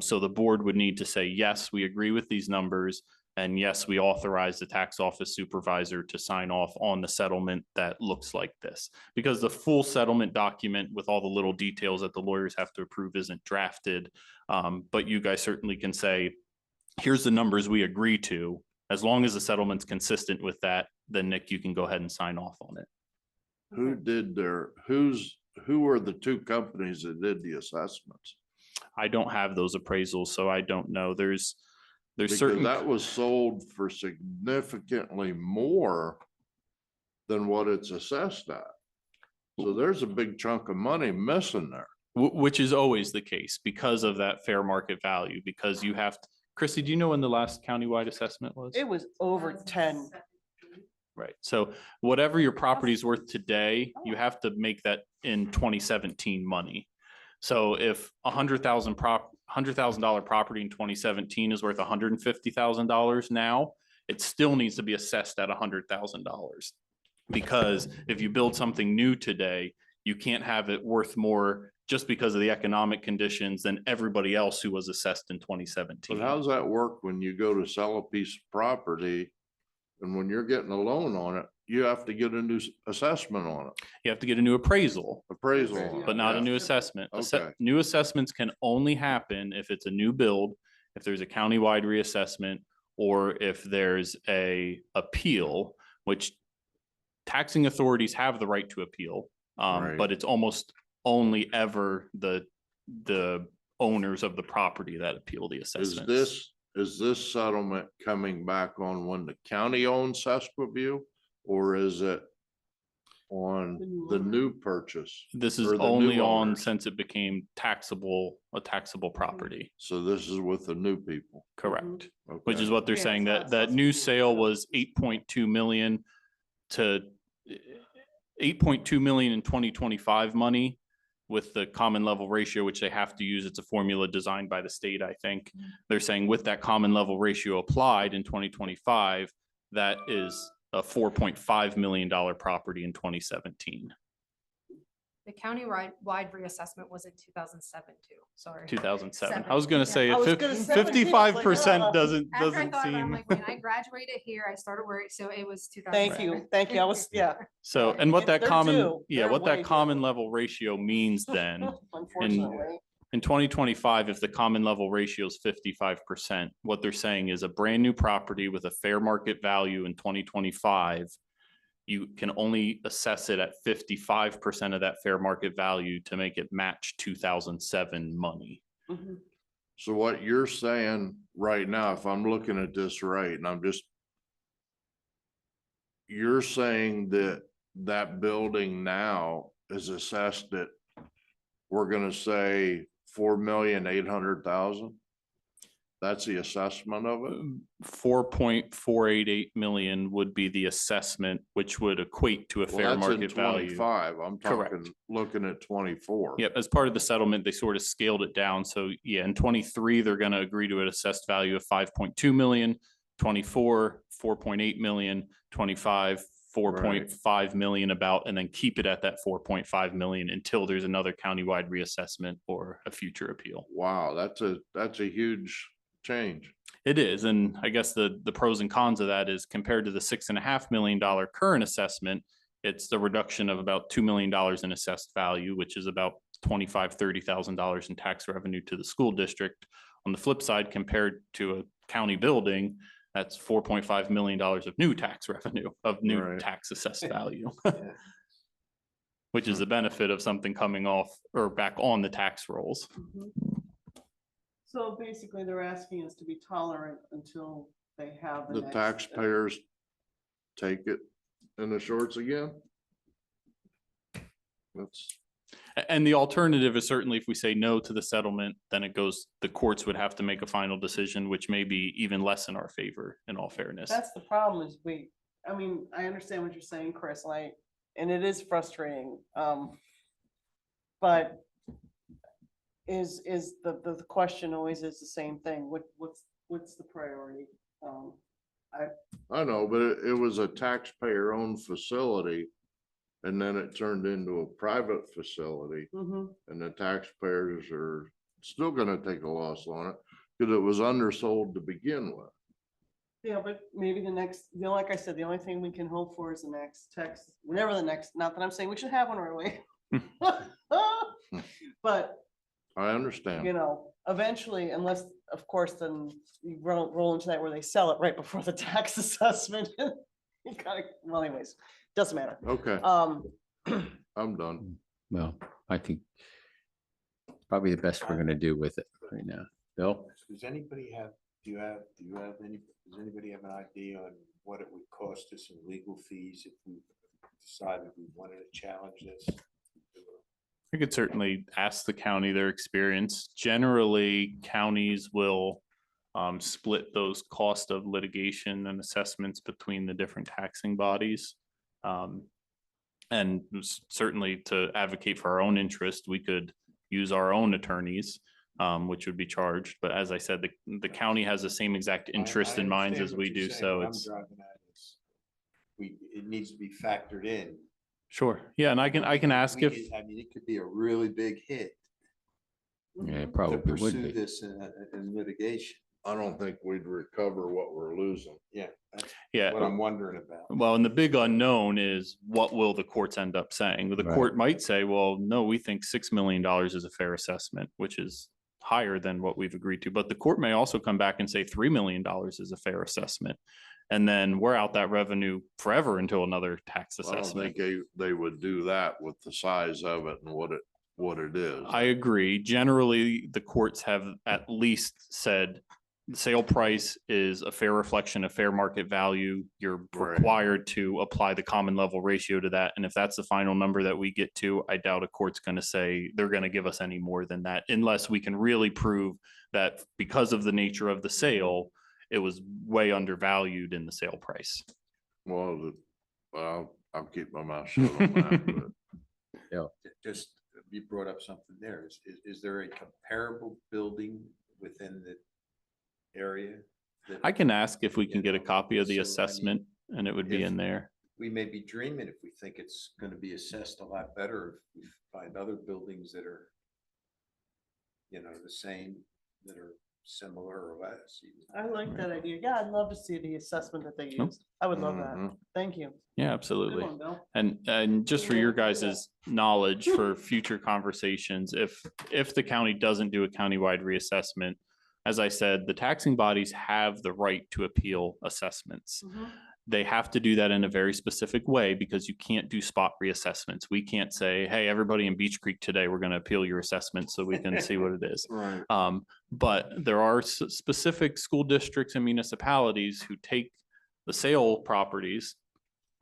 So the board would need to say, yes, we agree with these numbers. And yes, we authorize the tax office supervisor to sign off on the settlement that looks like this. Because the full settlement document with all the little details that the lawyers have to approve isn't drafted. But you guys certainly can say, here's the numbers we agree to. As long as the settlement's consistent with that, then Nick, you can go ahead and sign off on it. Who were the 2 companies that did the assessments? I don't have those appraisals, so I don't know. There's Because certain. that was sold for significantly more than what it's assessed at. So there's a big chunk of money missing there. Which is always the case because of that fair market value, because you have to, Chrissy, do you know when the last countywide assessment was? It was over 10. Right. So whatever your property is worth today, you have to make that in 2017 money. So if $100,000 property in 2017 is worth $150,000 now, it still needs to be assessed at $100,000. Because if you build something new today, you can't have it worth more just because of the economic conditions than everybody else who was assessed in 2017. But how does that work when you go to sell a piece of property? And when you're getting a loan on it, you have to get a new assessment on it, You have to get a new appraisal, appraisal on it. but not a yeah. new assessment. Okay. New assessments can only happen if it's a new build, if there's a countywide reassessment, or if there's a appeal, which taxing authorities have the right to appeal. Right. But it's almost only ever the owners of the property that appeal the assessments. Is this settlement coming back on when the county owns Esquiview? Or is it on the new purchase? This is or the new only on owners? since it became a taxable property, So this is with the new people. correct? Okay. Which is what they're Yeah, saying, it's that not that new sale was 8.2 million to 8.2 million in 2025 money with the common level ratio, which they have to use. It's a formula designed by the state, I think. They're saying with that common level ratio applied in 2025, that is a $4.5 million property in 2017, The county-wide reassessment was in 2007 too, sorry. 2007. I was gonna Yeah. say I was if gonna say, I was like, 55% doesn't After I thought about it, I'm seem. like, when I graduated here, I started work, so it was 2007. Thank you. I was, yeah. So, and what that They're common, due. yeah, They're what way that common due. level ratio means then, Unfortunately. in 2025, if the common level ratio is 55%, what they're saying is a brand new property with a fair market value in 2025, you can only assess it at 55% of that fair market value to make it match 2007 money. Mhm. So what you're saying right now, if I'm looking at this right, and you're saying that that building now is assessed at, we're gonna say 4,800,000? That's the assessment of it? 4.488 million would be the assessment, which would equate to a Well, fair that's in market value. 25. I'm Correct. talking, looking at 24. Yep, as part of the settlement, they sort of scaled it down. So yeah, in 23, they're going to agree to an assessed value of 5.2 million, 24, 4.8 million, 25, 4.5 million about, and then keep it at that 4.5 million until there's another countywide reassessment or a future appeal. Wow, that's a huge change. It is, and I guess the pros and cons of that is compared to the $6.5 million current assessment, it's the reduction of about $2 million in assessed value, which is about $25,000-$30,000 in tax revenue to the school district. On the flip side, compared to a county building, that's $4.5 million of new tax revenue, of new Right. tax assessed value. Which is the benefit of something coming off or back on the tax rolls. Mhm. So basically, they're asking us to be tolerant until they have The next- taxpayers take it in the shorts again? That's, And the alternative is certainly if we say no to the settlement, then it goes, the courts would have to make a final decision, which may be even less in our favor, in all fairness. That's the problem is I mean, I understand what you're saying, Chris, and it is frustrating. But is the question always is the same thing? What's the priority? I know, but it was a taxpayer-owned facility. And then it turned into a private facility, Mhm. and the taxpayers are still gonna take a loss on it, because it was undersold to begin with. Yeah, but maybe like I said, the only thing we can hope for is the next text, whenever the next, not that I'm saying we should have one right away. But, I understand. eventually, unless, of course, then you roll into that where they sell it right before the tax assessment. You gotta, well, anyways, doesn't matter. Okay, I'm done. Well, I think probably the best we're gonna do with it right now. Bill? Does anybody have an idea on what it would cost us in legal fees if we decided we wanted to challenge this? We could certainly ask the county their experience. Generally, counties will split those cost of litigation and assessments between the different taxing bodies. And certainly to advocate for our own interest, we could use our own attorneys, which would be charged. But as I said, the county has the same exact interest in minds as we do, so it's. It needs to be factored in. Sure, yeah, and I can ask if, I mean, it could be a really big hit Yeah, it to probably would pursue be. this in litigation. I don't think we'd recover what we're losing. Yeah, that's yeah. what I'm wondering about. Well, and the big unknown is what will the courts end up saying? The Right. court might say, well, no, we think $6 million is a fair assessment, which is higher than what we've agreed to. But the court may also come back and say $3 million is a fair assessment. And then we're out that revenue forever until another tax I don't assessment. think they would do that with the size of it and what it is. I agree. Generally, the courts have at least said the sale price is a fair reflection of fair market value. You're Right. required to apply the common level ratio to that. And if that's the final number that we get to, I doubt a court's going to say they're going to give us any more than that unless we can really prove that because of the nature of the sale, it was way undervalued in the sale price. Well, I'll keep my mouth shut on that, but Just, you brought up something there. Is there a comparable building within the area? that- I can ask if we can get a know, copy of the so, I mean, assessment and it would be if- in there. We may be dreaming if we think it's gonna be assessed a lot better if we find other buildings that are, the same, that are similar or less. even. I like that idea. Yeah, I'd love to see the assessment that they Nope. used. I would love that. Mhm. Thank you. Yeah, Good absolutely. one, Bill. And just for your guys' knowledge for future conversations, if the county doesn't do a countywide reassessment, as I said, the taxing bodies have the right to appeal assessments. They have to do that in a very specific way because you can't do spot reassessments. We can't say, hey, everybody in Beech Creek today, we're going to appeal your assessment so we can see what it is. right. But there are specific school districts and municipalities who take the sale properties,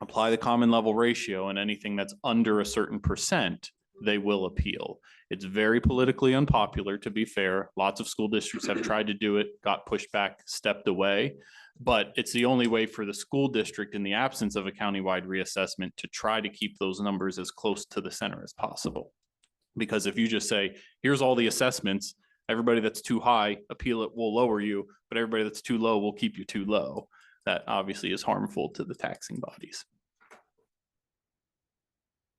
apply the common level ratio, and anything that's under a certain percent, they will appeal. It's very politically unpopular, to be fair. Lots of school districts have tried to do it, got pushed back, stepped away. But it's the only way for the school district, in the absence of a countywide reassessment, to try to keep those numbers as close to the center as possible. Because if you just say, here's all the assessments, everybody that's too high, appeal it, we'll lower you, but everybody that's too low, we'll keep you too low. That obviously is harmful to the taxing bodies.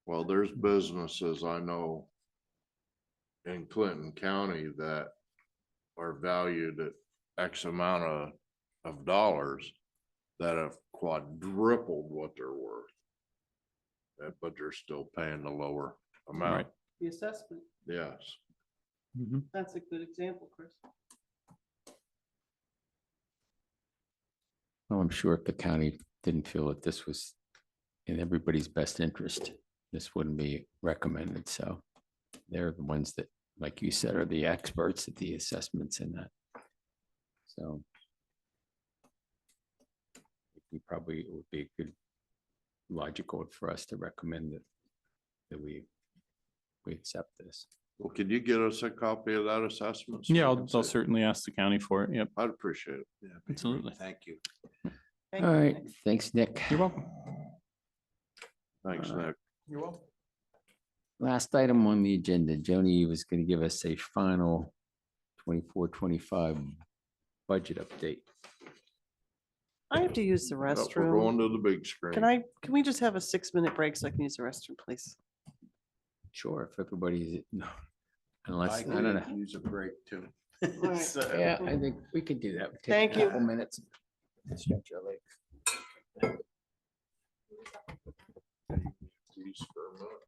Well, there's businesses I know in Clinton County that are valued at X amount of dollars that have quadrupled what they're worth. But they're still paying the lower amount. Right. The assessment. Yes. That's a good example, Chris. Well, I'm sure if the county didn't feel that this was in everybody's best interest, this wouldn't be recommended. So they're the ones that, like you said, are the experts at the assessments in that. So we probably, it would be a good logical for us to recommend that we accept this. Well, can you get us a copy of that assessment? so we Yeah, can I'll see? certainly ask the county for it. Yep, I'd appreciate it. Yeah, absolutely. Thank you. Thank All you, right, Nick. thanks, Nick. You're welcome. Thanks, Nick. You're welcome. Last item on the agenda, Joni was going to give us a final 24-25 budget update. I have to use the But We're restroom. going to the big screen. Can we just have a 6-minute break so I can use the restroom, please? Sure, if everybody's, no, unless, I I don't know. could use a break too. right. So- Yeah, I think we could do that. Take a Thank you. couple minutes. Stretch our legs. Please, for a minute.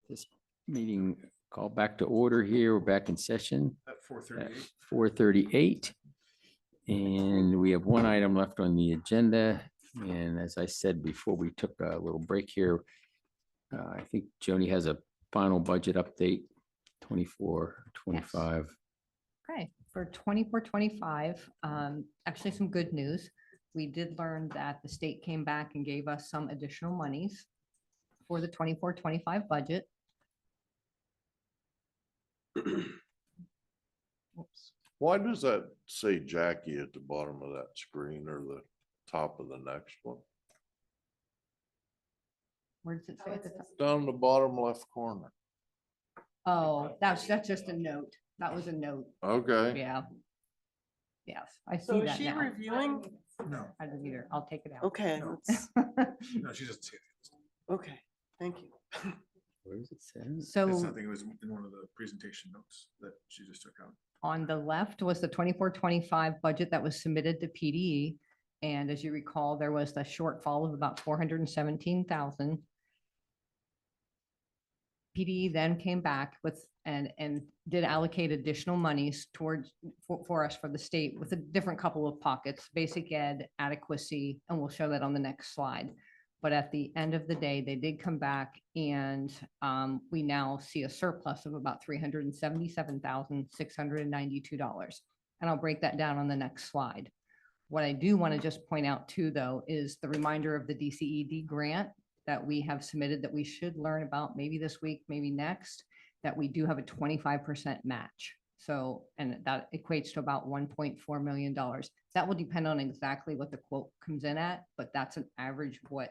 This meeting called back to order here. We're back in session At at 4:38. 4:38. And we have one item left on the agenda. And as I said before, we took a little break here. I think Joni has a final budget update, 24-25. Okay, for 24-25, actually some good news. We did learn that the state came back and gave us some additional monies for the 24-25 budget. Oops. Why does that say Jackie at the bottom of that screen or the top of the next one? Where does it say at the top? Down the bottom left corner. Oh, that's just a note. That was a note. Okay. Yeah. Yes, I So see is that she now. reviewing? No, I didn't either. I'll take it out. Okay, No. let's- no, she doesn't see it. okay, thank you. Where does it say? It's So something, it was in one of the presentation notes that she just took out. on the left was the 24-25 budget that was submitted to PDE. And as you recall, there was the shortfall of about 417,000. PDE then came back with and did allocate additional monies towards for us for the state with a different couple of pockets, basic ed, adequacy, and we'll show that on the next slide. But at the end of the day, they did come back and we now see a surplus of about $377,692. And I'll break that down on the next slide. What I do want to just point out too, though, is the reminder of the DCED grant that we have submitted that we should learn about maybe this week, maybe next, that we do have a 25% match. So, and that equates to about $1.4 million. That will depend on exactly what the quote comes in at, but that's an average what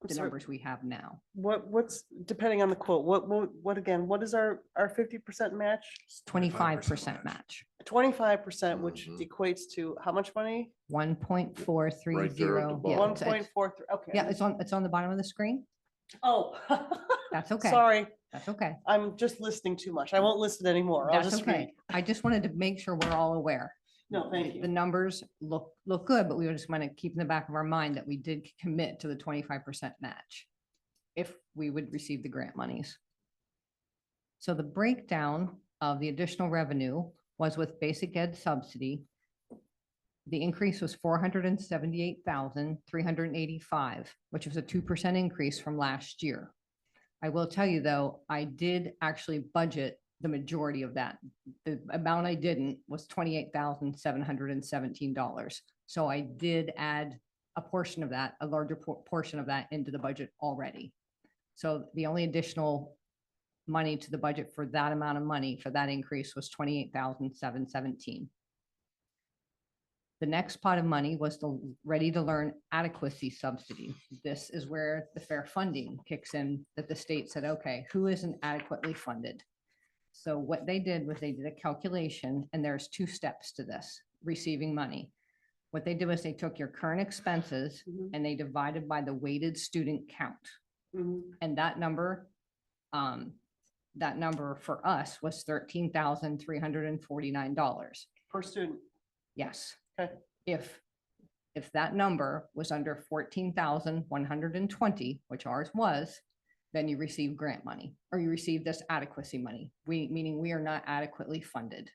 the Sorry. numbers we have now. What's, depending on the quote, what again, what is our 50% match? 25% match, 25%, which Mhm. equates to how much money? 1.430. Right there at the Yeah, bottom. it's- 1.43, okay. Yeah, it's on the bottom of the screen. Oh. That's okay. Sorry, That's okay. I'm just listening too much. I won't listen anymore. I'll That's just read. okay. I just wanted to make sure we're all aware. No, thank The you. numbers look good, but we just want to keep in the back of our mind that we did commit to the 25% match if we would receive the grant monies. So the breakdown of the additional revenue was with basic ed subsidy. The increase was 478,385, which was a 2% increase from last year. I will tell you though, I did actually budget the majority of that. The amount I didn't was $28,717. So I did add a portion of that, a larger portion of that into the budget already. So the only additional money to the budget for that amount of money for that increase was $28,717. The next pot of money was the Ready to Learn adequacy subsidy. This is where the fair funding kicks in, that the state said, okay, who isn't adequately funded? So what they did was they did a calculation, and there's two steps to this, receiving money. What they did was they took your current expenses Mhm. and they divided by the weighted student count. Mhm. And that number for us was $13,349. Per student. Yes. Okay. If that number was under 14,120, which ours was, then you receive grant money or you receive this adequacy money. Meaning we are not adequately funded.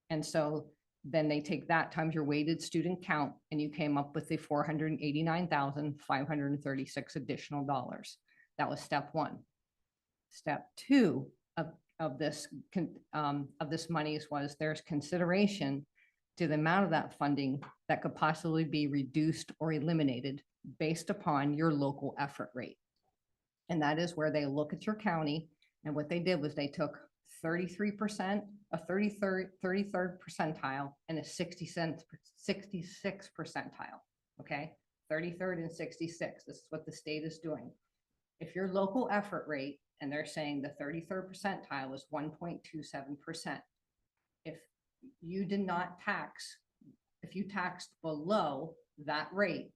And so then they take that times your weighted student count and you came up with the $489,536 additional dollars. That was step one. Step two of this monies was there's consideration to the amount of that funding that could possibly be reduced or eliminated based upon your local effort rate. And that is where they look at your county, and what they did was they took 33%, a 33rd percentile, and a 66th percentile, okay? 33rd and 66, this is what the state is doing. If your local effort rate, and they're saying the 33rd percentile is 1.27%. If you did not tax, if you taxed below that rate,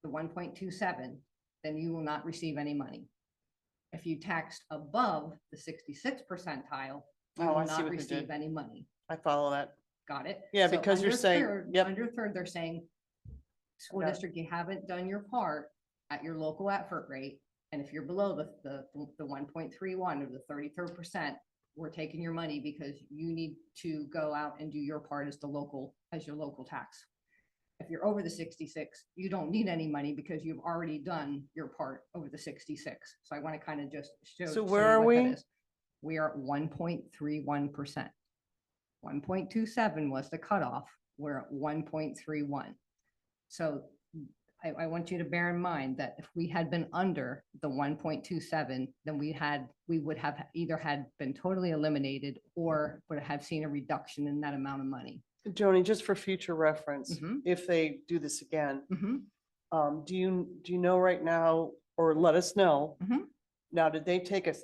the 1.27, then you will not receive any money. If you taxed above the 66th percentile, you Oh, I will see not what they receive did. any money. I follow that. Got it? Yeah, So because you're under saying- third- yep. Under third, they're saying, school Got it. district, you haven't done your part at your local effort rate. And if you're below the 1.31 or the 33rd percent, we're taking your money because you need to go out and do your part as your local tax. If you're over the 66, you don't need any money because you've already done your part over the 66. So I want to kind of just show. So show where you are what that we? is. We are at 1.31%. 1.27 was the cutoff. We're at 1.31. So I want you to bear in mind that if we had been under the 1.27, then we would have either had been totally eliminated or would have seen a reduction in that amount of money. Joni, just for future reference, Mhm. if they do this again, Mhm. do you know right now, or let us know? Mhm. Now, did they take a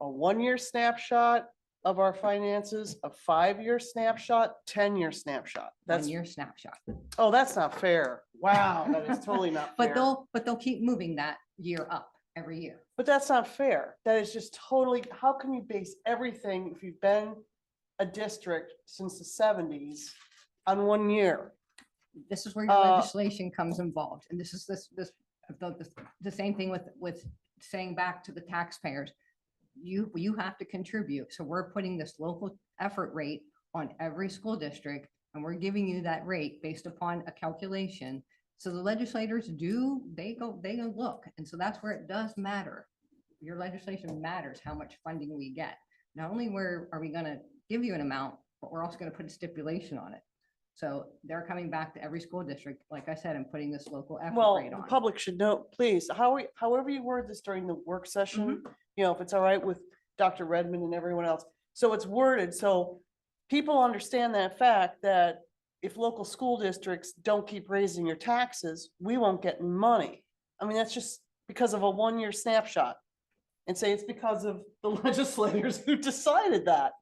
1-year snapshot of our finances, a 5-year snapshot, 10-year snapshot? That's, 1 year snapshot. oh, that's not fair. Wow, that is totally not But fair. they'll keep moving that year up every year. But that's not fair. That is just totally, how can you base everything, if you've been a district since the 70s, on 1 year? This is where your legislation comes involved. And this is the same thing with saying back to the taxpayers, you have to contribute. So we're putting this local effort rate on every school district, and we're giving you that rate based upon a calculation. So the legislators they go look. And so that's where it does matter. Your legislation matters how much funding we get. Not only where are we going to give you an amount, but we're also going to put a stipulation on it. So they're coming back to every school district, like I said, and putting this local effort Well, rate the on. public should know, please, however you word this during the work session, you know, if it's all right with Dr. Redmond and everyone else. So it's worded, so people understand that fact that if local school districts don't keep raising your taxes, we won't get any money. I mean, that's just because of a 1-year snapshot. And say it's because of the legislators who decided that.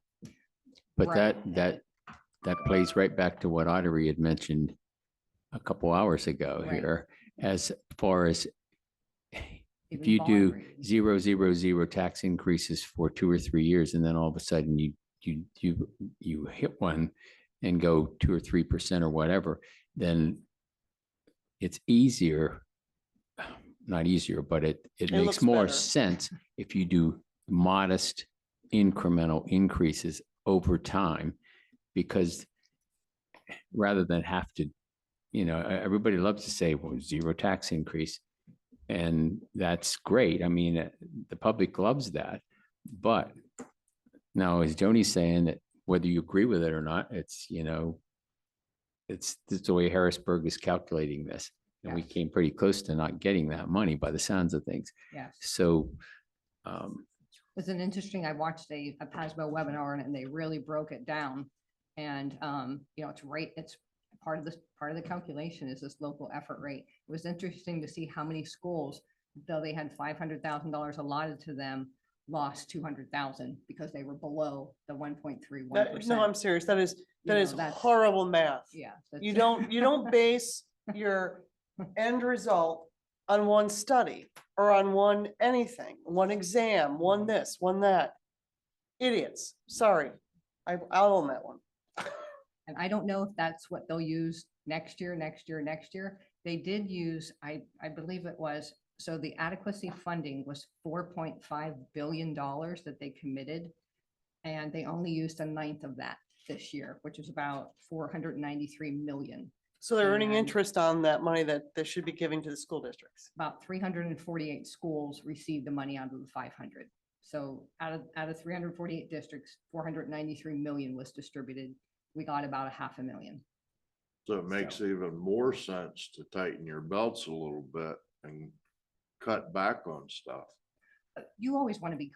But Right. that plays right back to what Audrey had mentioned a couple hours ago Right. here, as far as if Even you bond do rates. 0, tax increases for 2 or 3 years, and then all of a sudden you hit one and go 2 or 3% or whatever, then it's easier, not easier, but it looks makes more better. sense if you do modest incremental increases over time, because rather than have to, everybody loves to say, well, 0 tax increase. And that's great. I mean, the public loves that. But now, as Joni's saying, that whether you agree with it or not, it's the way Harrisburg is calculating this. And we Yes. came pretty close to not getting that money by the sounds of things. Yes. So, It's an interesting, I watched a PASBO webinar and they really broke it down. And, it's part of the calculation is this local effort rate. It was interesting to see how many schools, though they had $500,000 allotted to them, lost 200,000 because they were below the 1.31%. No, I'm serious. That is that's- horrible math. Yeah. You don't base your end result on one study or on one anything, one exam, one this, one that. Idiots. Sorry. I'll own that one. And I don't know if that's what they'll use next year. They did use, I believe it was, so the adequacy funding was $4.5 billion that they committed. And they only used a ninth of that this year, which is about 493 million. So they're earning And- interest on that money that they should be giving to the school districts. About 348 schools received the money out of the 500. So out of 348 districts, 493 million was distributed. We got about $500,000. So it makes even more sense to tighten your belts a little bit and cut back on stuff. You always want to be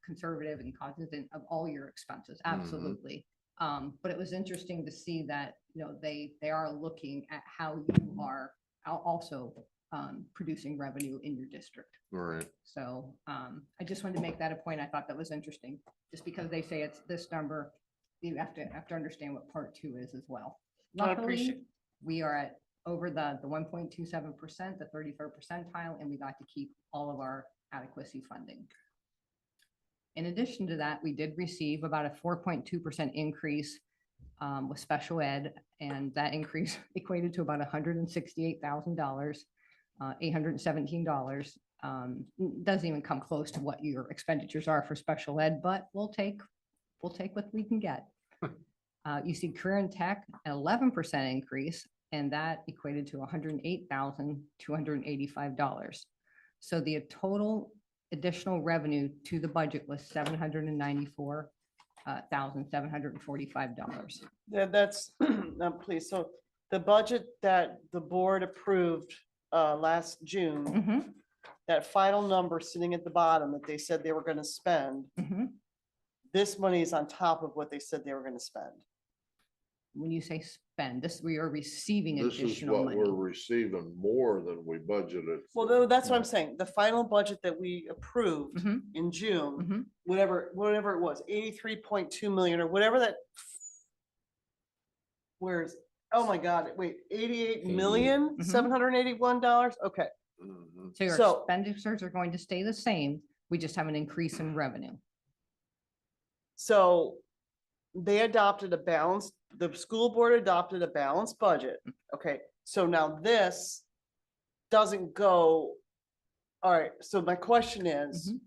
conservative and cognizant of all your expenses, absolutely. But it was interesting to see that, they are looking at how you are also producing revenue in your district. Right. So I just wanted to make that a point. I thought that was interesting, just because they say it's this number, you have to understand what part 2 is as well. I appreciate- Luckily, we are at over the 1.27%, the 33rd percentile, and we got to keep all of our adequacy funding. In addition to that, we did receive about a 4.2% increase with special ed, and that increase equated to about $168,000, $817. Doesn't even come close to what your expenditures are for special ed, but we'll take what we can get. You see career and tech, an 11% increase, and that equated to $108,285. So the total additional revenue to the budget was $794,745. That's, please, so the budget that the board approved last June, Mhm, that final number sitting at the bottom that they said they were gonna spend, mhm. this money is on top of what they said they were gonna spend. When you say spend, we are receiving This is additional what we're money. receiving more than we budgeted. Well, for. that's what I'm saying. The final budget that we approved Mhm, in June, mhm. whatever it was, 83.2 million or whatever that. Where's, oh my God, wait, 88 million, Mhm. $781? Okay, Mhm. So your So- expenditures are going to stay the same. We just have an increase in revenue. so they adopted a balanced, the school board adopted a balanced budget. Okay, so now this doesn't go. All right, so my question is, Mhm.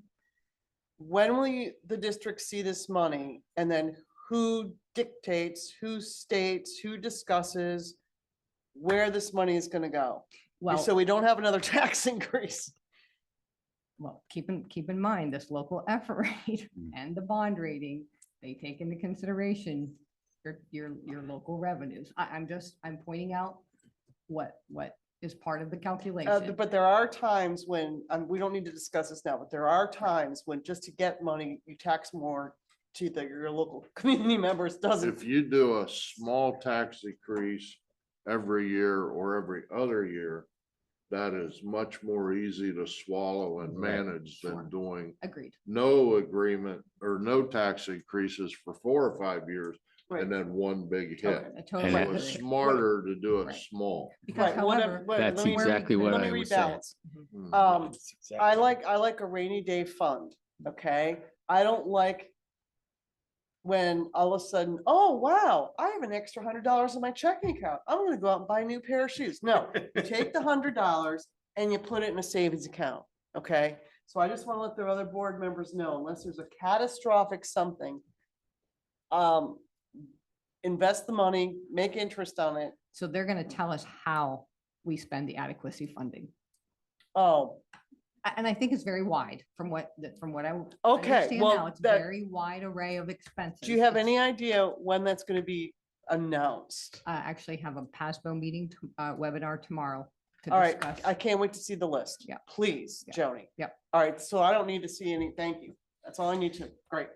when will the district see this money? And then who dictates, who states, who discusses where this money is gonna go? So Well, we don't have another tax increase. keep in mind this local effort rate Mm. and the bond rating, they take into consideration your local revenues. I'm pointing out what is part of the calculation. But there are times when, we don't need to discuss this now, but there are times when just to get money, you tax more to your local community members, doesn't. If you do a small tax decrease every year or every other year, that is much more easy to swallow and Right. manage than doing Agreed. no agreement or no tax increases for 4 or 5 years Right. and then one big hit. A total And So revenue. it's smarter to do it Right. small. Because Right, whatever- however, wait, That's let me- exactly what let me I was saying. rebalance. Mhm. I like a rainy day fund, okay? I don't like when all of a sudden, oh, wow, I have an extra $100 in my checking account. I'm gonna go out and buy a new pair of shoes. No, you take the $100 and you put it in a savings account, okay? So I just want to let the other board members know, unless there's a catastrophic something, invest the money, make interest on it. so they're going to tell us how we spend the adequacy funding. Oh, And I think it's very wide from what I Okay, understand well, now. It's that- very wide array of expenses. do you have It's- any idea when that's gonna be announced? I actually have a PASBO meeting, webinar tomorrow to All right, discuss. I can't wait to see the list. Yeah. Please, Yeah. Joni. Yep. All right, so I don't need to see any, thank you. That's all I need to, great.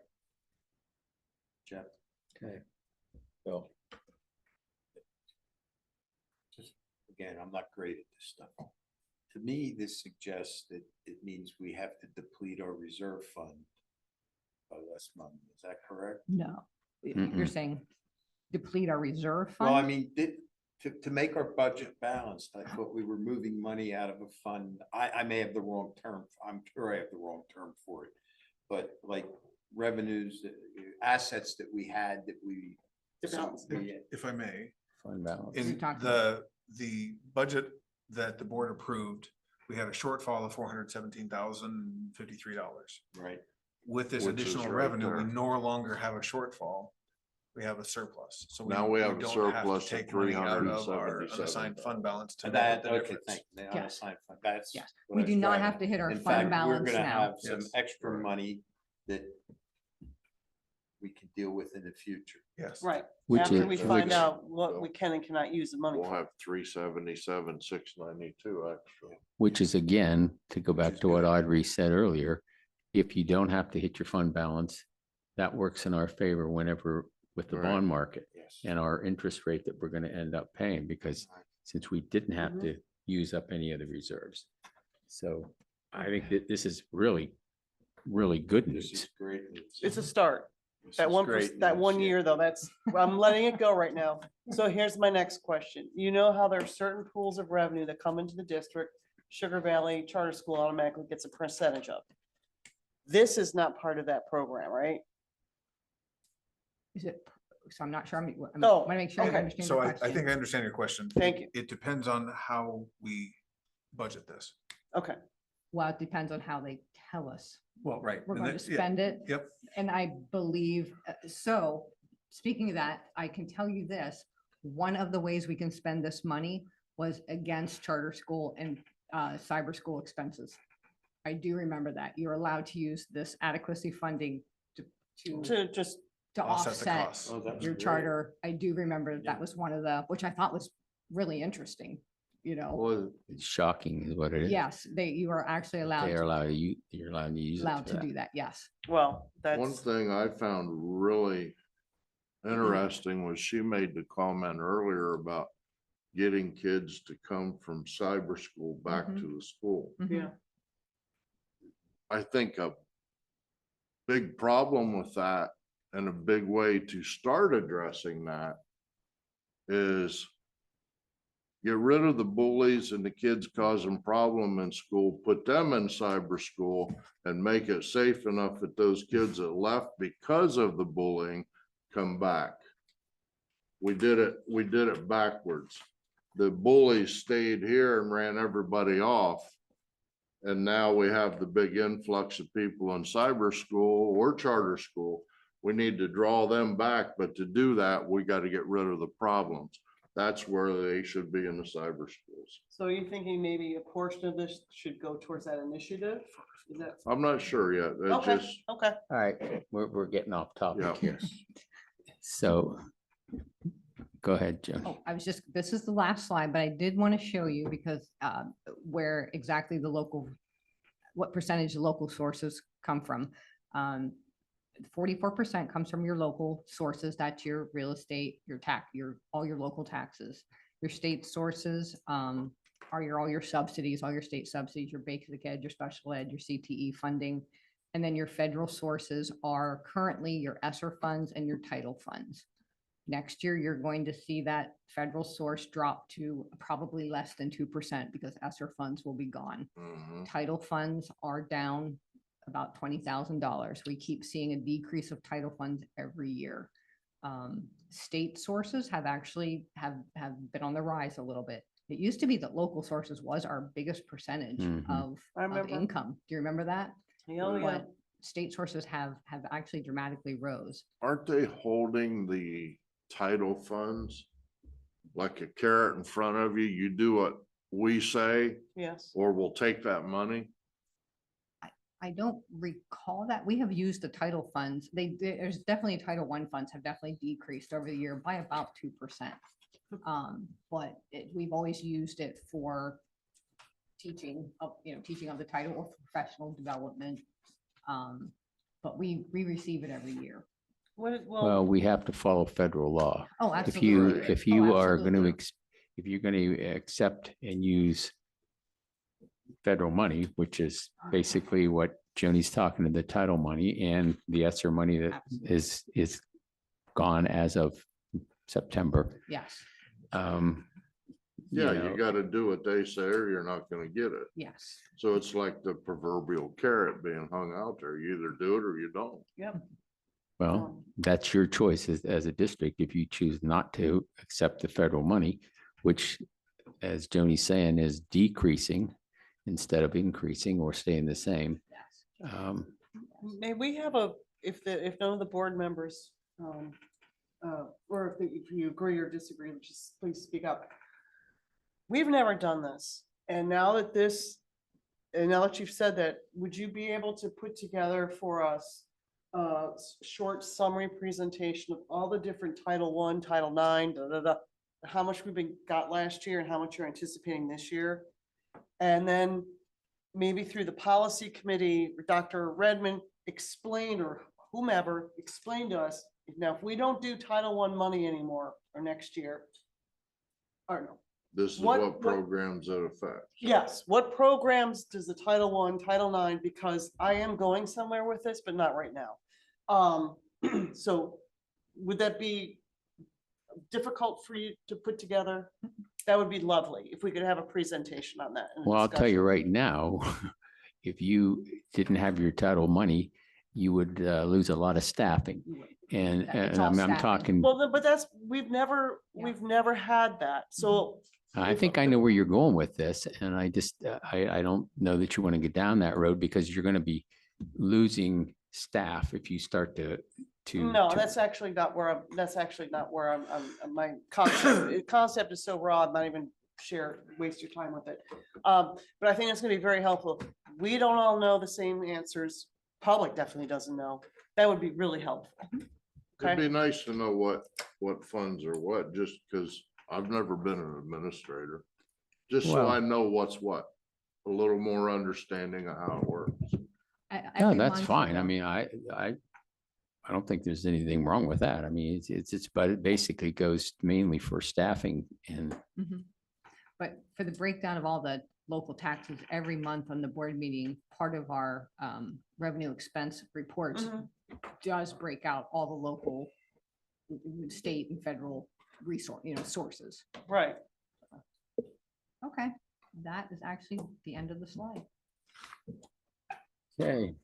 Jeff, Okay. Bill. just, again, I'm not great at this stuff. To me, this suggests that it means we have to deplete our reserve fund by less money. Is that correct? No, you're Mm-mm. saying deplete our reserve Well, I fund? mean, to make our budget balanced, I thought we were moving money out of a fund. I may have the wrong term. I'm sure I have the wrong term for it. But like revenues, assets that we had that we. Balance. If I may, Fund balance. You're in talking- the budget that the board approved, we had a shortfall of $417,053. Right. With this Which is additional right revenue, we there. no longer have a shortfall. We have a surplus. So Now we have a don't to surplus of take money out of our unassigned $377,000. fund balance to. And make that, up the okay, difference. thank you. The Yes. unassigned fund, that's. Yes. what We I do was not driving have at. to hit our In fund fact, we're balance gonna now. have some Yes. extra money that we can deal with in the future. Yes. Right, Which after is- we find which- out what we can and cannot use the money We'll for. have 377,692 extra. Which is again, to go back is to what good. Audrey said earlier, if you don't have to hit your fund balance, that works in our favor whenever with the Right. bond market Yes. and our interest rate that we're going to end up paying, because since we didn't have Mhm. to use up any of the reserves. So I think that this is really, really good This news. is great news. It's a start. This That is one, great that news, one yeah. year though, I'm letting it go right now. So here's my next question. You know how there are certain pools of revenue that come into the district, Sugar Valley Charter School automatically gets a percentage of. This is not part of that program, right? Is it, so I'm not sure, I want Oh, to make sure I okay. understand So your I question. think I understand your question. Thank you. It depends on how we budget this. Okay, Well, it depends on how they tell us Well, right. we're and going to that- yeah, spend it. Yep. And I believe, so speaking of that, I can tell you this, one of the ways we can spend this money was against charter school and cyber school expenses. I do remember that. You're allowed to use this adequacy funding to To just, Offset the offset costs. Oh, that's your great. charter. I do remember that was one of the, which I thought was really interesting, you know? Well, It's shocking is what it is. Yes, you are actually They are allowed you're allowed to use it allowed for to that. do that, yes. well, one that's, thing I found really interesting was she made the comment earlier about getting kids to come from cyber school back Mhm. to the school. yeah, I think a big problem with that and a big way to start addressing that is get rid of the bullies and the kids causing problem in school, put them in cyber school and make it safe enough that those kids that left because of the bullying come back. We did it backwards. The bullies stayed here and ran everybody off. And now we have the big influx of people in cyber school or charter school. We need to draw them back, but to do that, we got to get rid of the problems. That's where they should be in the cyber schools. so are you thinking maybe a portion of this should go towards that initiative? Is that? I'm not sure yet. It Okay, just, okay. All right, we're getting off Yeah. topic here. So go ahead, Joe. Oh, I was just, this is the last slide, but I did want to show you because where exactly the local, what percentage the local sources come from. 44% comes from your local sources. That's your real estate, your tax, all your local taxes. Your state sources are all your subsidies, all your state subsidies, your basic ed, your special ed, your CTE funding. And then your federal sources are currently your ESSER funds and your title funds. Next year, you're going to see that federal source drop to probably less than 2% because ESSER funds will be gone. mhm. Title funds are down about $20,000. We keep seeing a decrease of title funds every year. State sources have actually have been on the rise a little bit. It used to be that local sources was our biggest percentage Mhm. of I remember. income. Do you remember that? Oh, yeah. But state sources have actually dramatically rose. Aren't they holding the title funds? Like a carrot in front of you, you do what we say, Yes. or we'll take that money? I don't recall that. We have used the title funds. There's definitely Title I funds have definitely decreased over the year by about 2%. But we've always used it for teaching of the title or professional development. But we receive it every year. Well, we have to follow federal law. Oh, If you, absolutely. if you Oh, are going to, absolutely. if you're going to accept and use federal money, which is basically what Joni's talking to, the title money and the ESSER money that is gone as of September. Yes, Yeah, know, you gotta do what they say or you're not gonna get it. yes. So it's like the proverbial carrot being hung out there. You either do it or you don't. Yep. Well, that's your choice as a district. If you choose not to accept the federal money, which, as Joni's saying, is decreasing instead of increasing or staying the same. Yes. May we have if none of the board members, or if you agree or disagree, just please speak up. We've never done this. And now that you've said that, would you be able to put together for us a short summary presentation of all the different Title I, Title IX, how much got last year and how much you're anticipating this year? And then maybe through the policy committee, Dr. Redmond explained, or whomever explained to us, now, if we don't do Title I money anymore or next year, or no, This is What- what what- programs that affect. yes, what programs does the Title I, Title IX, because I am going somewhere with this, but not right now. So would that be difficult for you to put together? That would be lovely if we could have a presentation on that. and a Well, I'll tell you discussion. right now, if you didn't have your title money, you would lose a lot of staffing. And It's all I'm staffing. talking, Well, but we've never Yeah. had that. So I think I know where you're going with this, and I just, I don't know that you want to get down that road because you're going to be losing staff if you start to. No, that's actually not where my concept is so raw, I'm not even waste your time with it. But I think it's gonna be very helpful. We don't all know the same answers. Public definitely doesn't know. That would be really helpful. It'd be Okay, nice to know what funds are what, just because I've never been an administrator. Just so Well- I know what's what, a little more understanding of how it works. No, that's fine. I mean, I don't think there's anything wrong with that. I mean, but it basically goes mainly for staffing and But for the breakdown of all the local taxes every month on the board meeting, part of our revenue expense reports Mhm. does break out all the local, state and federal resource, sources. right. Okay, that is actually the end of the slide. okay.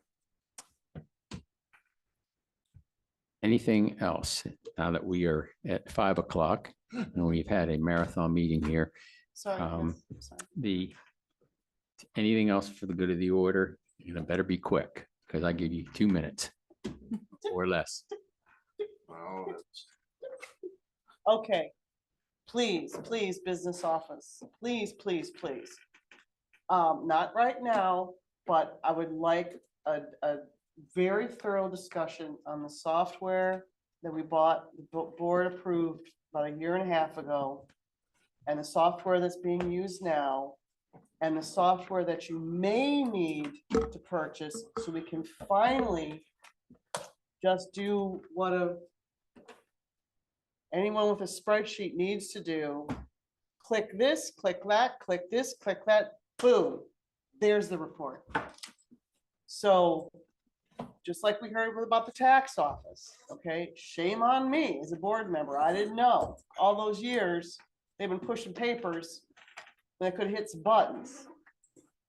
Anything else now that we are at 5 o'clock and we've had a marathon meeting here? Sorry. Um, yes, sorry. Anything else for the good of the order? You know, better be quick because I give you 2 minutes or less. Well, it's- Okay, please, business office, please. Not right now, but I would like a very thorough discussion on the software that we bought, the board approved about a year and a half ago, and the software that's being used now, and the software that you may need to purchase, so we can finally just do what anyone with a spreadsheet needs to do. Click this, click that, click this, click that, boom, there's the report. So just like we heard about the tax office, okay, shame on me as a board member. I didn't know. All those years, they've been pushing papers, they could hit some buttons.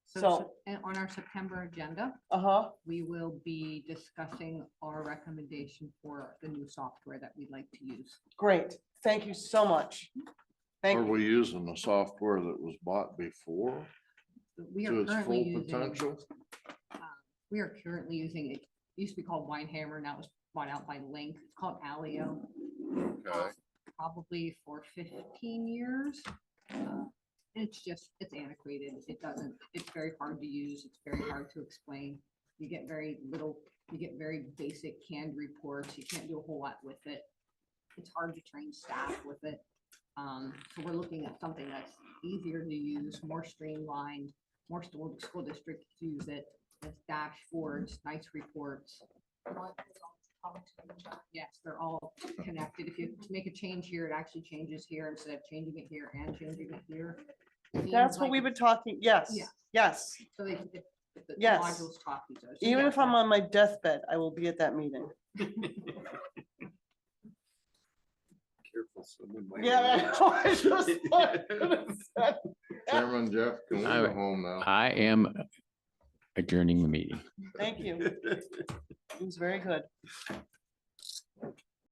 So- And on our September agenda, Uh-huh, we will be discussing our recommendation for the new software that we'd like to use. great. Thank you so much. Thank Are you. we using the software that was bought before We to are its currently full using, potential? we are currently using, it used to be called Winehammer, now it's bought out by Link. It's called Alio. Okay. Probably for 15 years. It's antiquated. It's very hard to use. It's very hard to explain. You get very basic canned reports. You can't do a whole lot with it. It's hard to train staff with it. So we're looking at something that's easier to use, more streamlined, more school districts use it. It's dashboards, nice reports. Yes, they're all connected. If you make a change here, it actually changes here instead of changing it here and changing it here. That's what we've been talking, yes, Yeah. yes. So the Yes. modules talk to each other. So Even yes, if I'm that's- on my deathbed, I will be at that meeting. Careful, someone might- Yeah. I just said. Chairman Jeff, can we I- go home now? I am adjourning the meeting. Thank you. It was very good.